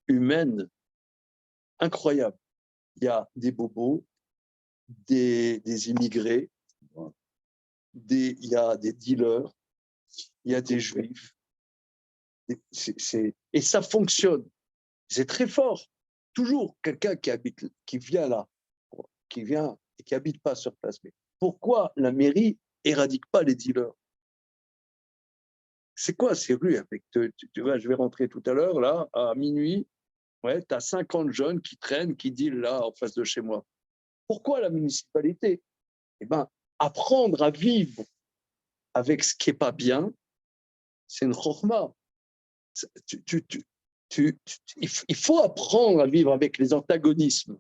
S1: humaine incroyable. Il y a des bobos, des immigrés, il y a des dealers, il y a des juifs. Et ça fonctionne. C'est très fort. Toujours quelqu'un qui vient là, qui vient et qui n'habite pas sur place. Mais pourquoi la mairie éradique pas les dealers? C'est quoi ces rues avec tu vois, je vais rentrer tout à l'heure, là, à minuit. Ouais, tu as 50 jeunes qui traînent, qui dealent là, en face de chez moi. Pourquoi la municipalité? Eh bien, apprendre à vivre avec ce qui n'est pas bien, c'est une chokhma. Il faut apprendre à vivre avec les antagonismes.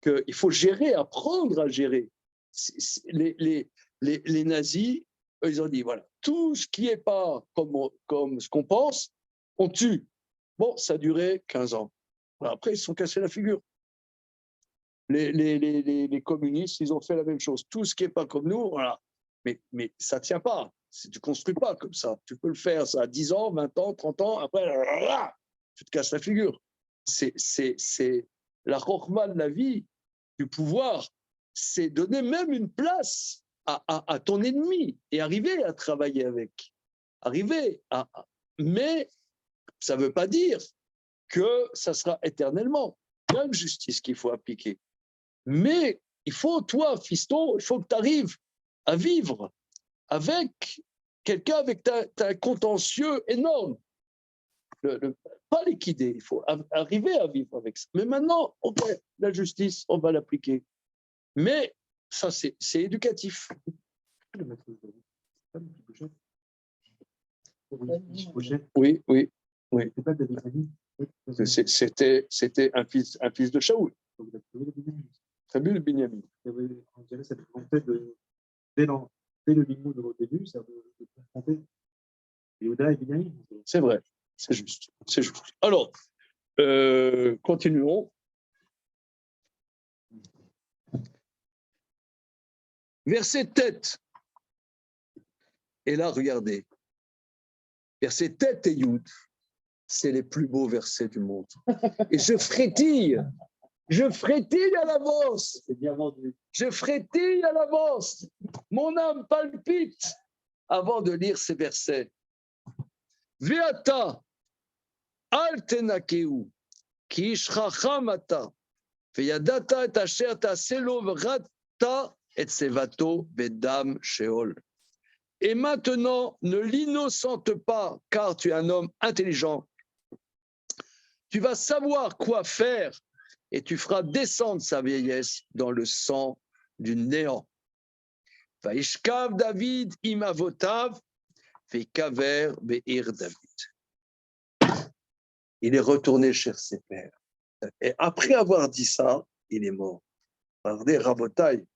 S1: Il faut gérer, apprendre à gérer. Les nazis, eux, ils ont dit, voilà, tout ce qui n'est pas comme ce qu'on pense, on tue. Bon, ça a duré 15 ans. Alors après, ils se sont cassés la figure. Les communistes, ils ont fait la même chose. Tout ce qui n'est pas comme nous, voilà. Mais ça ne tient pas. Tu ne construis pas comme ça. Tu peux le faire, ça à 10 ans, 20 ans, 30 ans, après, tu te casses la figure. C'est la chokhma de la vie, du pouvoir, c'est donner même une place à ton ennemi et arriver à travailler avec. Mais ça ne veut pas dire que ça sera éternellement. Il y a une justice qu'il faut appliquer. Mais il faut, toi, fiston, il faut que tu arrives à vivre avec quelqu'un avec un contentieux énorme. Pas liquider, il faut arriver à vivre avec ça. Mais maintenant, ok, la justice, on va l'appliquer. Mais ça, c'est éducatif. Oui. C'était un fils de Shaoul. Samuel Binyamin.
S2: On dirait cette volonté dès le limoud au début, ça veut confronter Yehuda et Binyamin.
S1: C'est vrai, c'est juste. Alors, continuons. Verset tête. Et là, regardez. Verset tête et Yud, c'est les plus beaux versets du monde. Et je frétille à l'avance.
S2: C'est bien vendu.
S1: Je frétille à l'avance. Mon âme palpite avant de lire ces versets. Veata, al tenakeu, ki ish chacham ata, veyadata et asher ta'aselo v'rata et sevato bedam sheol. Et maintenant, ne l'innocente pas, car tu es un homme intelligent. Tu vas savoir quoi faire et tu feras descendre sa vieillesse dans le sang du néant. Vaishkav David imavotav veikaver be'ir David. Il est retourné chez ses pères. Et après avoir dit ça, il est mort. Regardez, Rabotai,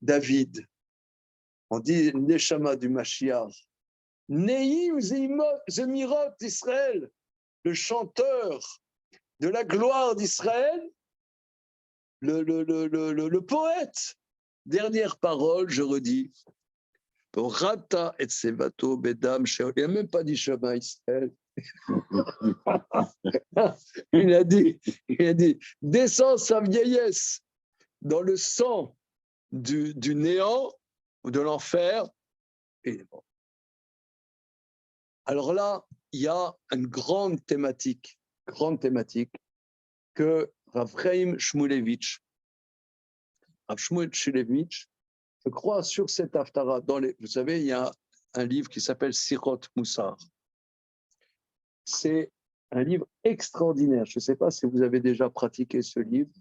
S1: David, on dit Neshama du Mashiach, Neim Zemirot d'Israël, le chanteur de la gloire d'Israël, le poète. Dernière parole, je redis. Rata et Sevato Bedam Sheol. Il n'a même pas dit Shema Israël. Il a dit, descends sa vieillesse dans le sang du néant ou de l'enfer. Et il est mort. Alors là, il y a une grande thématique que Rav Chaim Shmulevitch, je crois, sur cette haftara, vous savez, il y a un livre qui s'appelle Sirot Moussar. C'est un livre extraordinaire. Je ne sais pas si vous avez déjà pratiqué ce livre.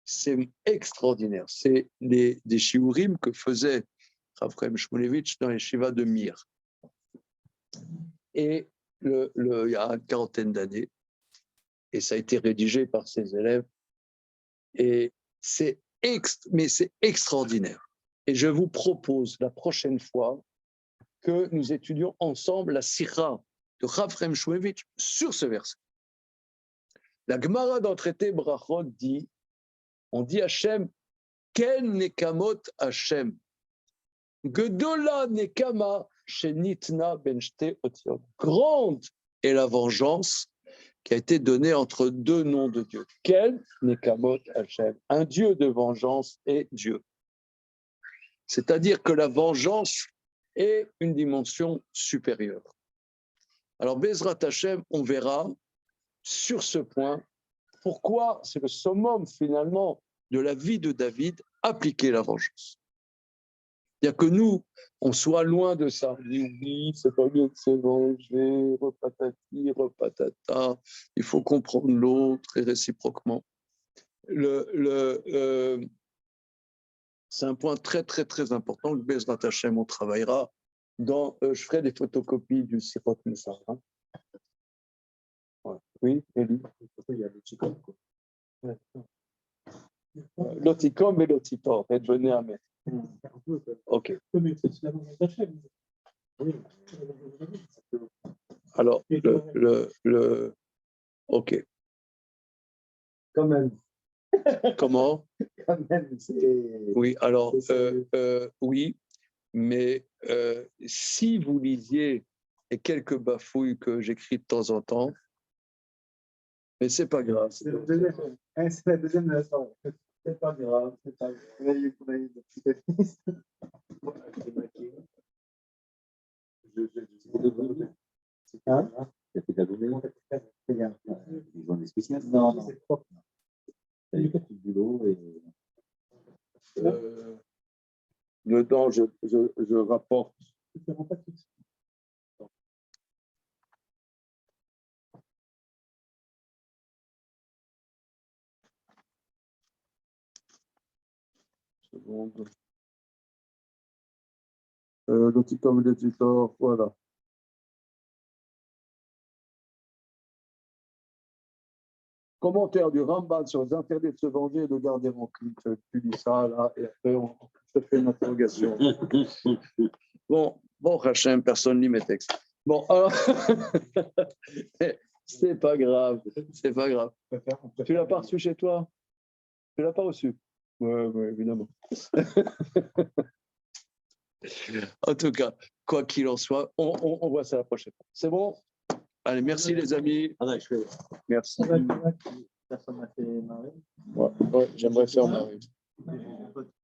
S1: C'est extraordinaire. C'est des shiurim que faisait Rav Chaim Shmulevitch dans les shivas de Mir. Et il y a une quarantaine d'années, et ça a été rédigé par ses élèves. Et c'est extraordinaire. Et je vous propose la prochaine fois que nous étudions ensemble la Sira de Rav Chaim Shmulevitch sur ce verset. La Gemara dans le traité Brachot dit, on dit Hachem, Ken nekamot Hachem, Gedola nekama shenitna ben shte otiot. Grande est la vengeance qui a été donnée entre deux noms de Dieu. Ken nekamot Hachem, un Dieu de vengeance est Dieu. C'est-à-dire que la vengeance est une dimension supérieure. Alors, Bezrat Hashem, on verra sur ce point pourquoi c'est le summum finalement de la vie de David, appliquer la vengeance. Il n'y a que nous, on soit loin de ça. Oui, c'est pas bien de se venger, repatati, repatata, il faut comprendre l'autre et réciproquement. C'est un point très, très, très important. Le Bezrat Hashem, on travaillera je ferai des photocopies du Sirot Moussar. Hein. Ouais. Oui, Elie.
S2: Il y a l'oticom.
S1: L'oticom et l'otipor. Venez à mettre. Ok. Alors, Ok.
S2: Quand même.
S1: Comment?
S2: Quand même, c'est.
S1: Oui, alors,
S2: c'est-
S1: oui, mais si vous lisiez les quelques bafouilles que j'écris de temps en temps, mais c'est pas grave.
S2: C'est la deuxième. Hein, c'est la deuxième de la soirée. C'est pas grave, c'est pas grave. On a eu des petites pistes. Hein?
S5: Ça fait de la donnée.
S2: C'est bien.
S5: Ils ont des spéciales.
S2: Non, non. C'est propre.
S5: Il y a du boulot et
S1: Dedans, je rapporte.
S3: Je ne rends pas tout de suite.
S1: Seconde. Le tuteur, le tuteur, voilà. Commentaire du Ramban sur les interdits de se venger et de garder rancune. Tu dis ça, là, et après, on te fait une interrogation. Bon, Hachem, personne ne lit mes textes. Bon, alors, c'est pas grave, c'est pas grave. Tu l'as pas reçu chez toi? Tu l'as pas reçu? Oui, évidemment. En tout cas, quoi qu'il en soit, on voit ça la prochaine fois. C'est bon? Allez, merci les amis. Merci.
S2: Personne n'a fait marrer.
S1: Ouais, j'aimerais faire marrer.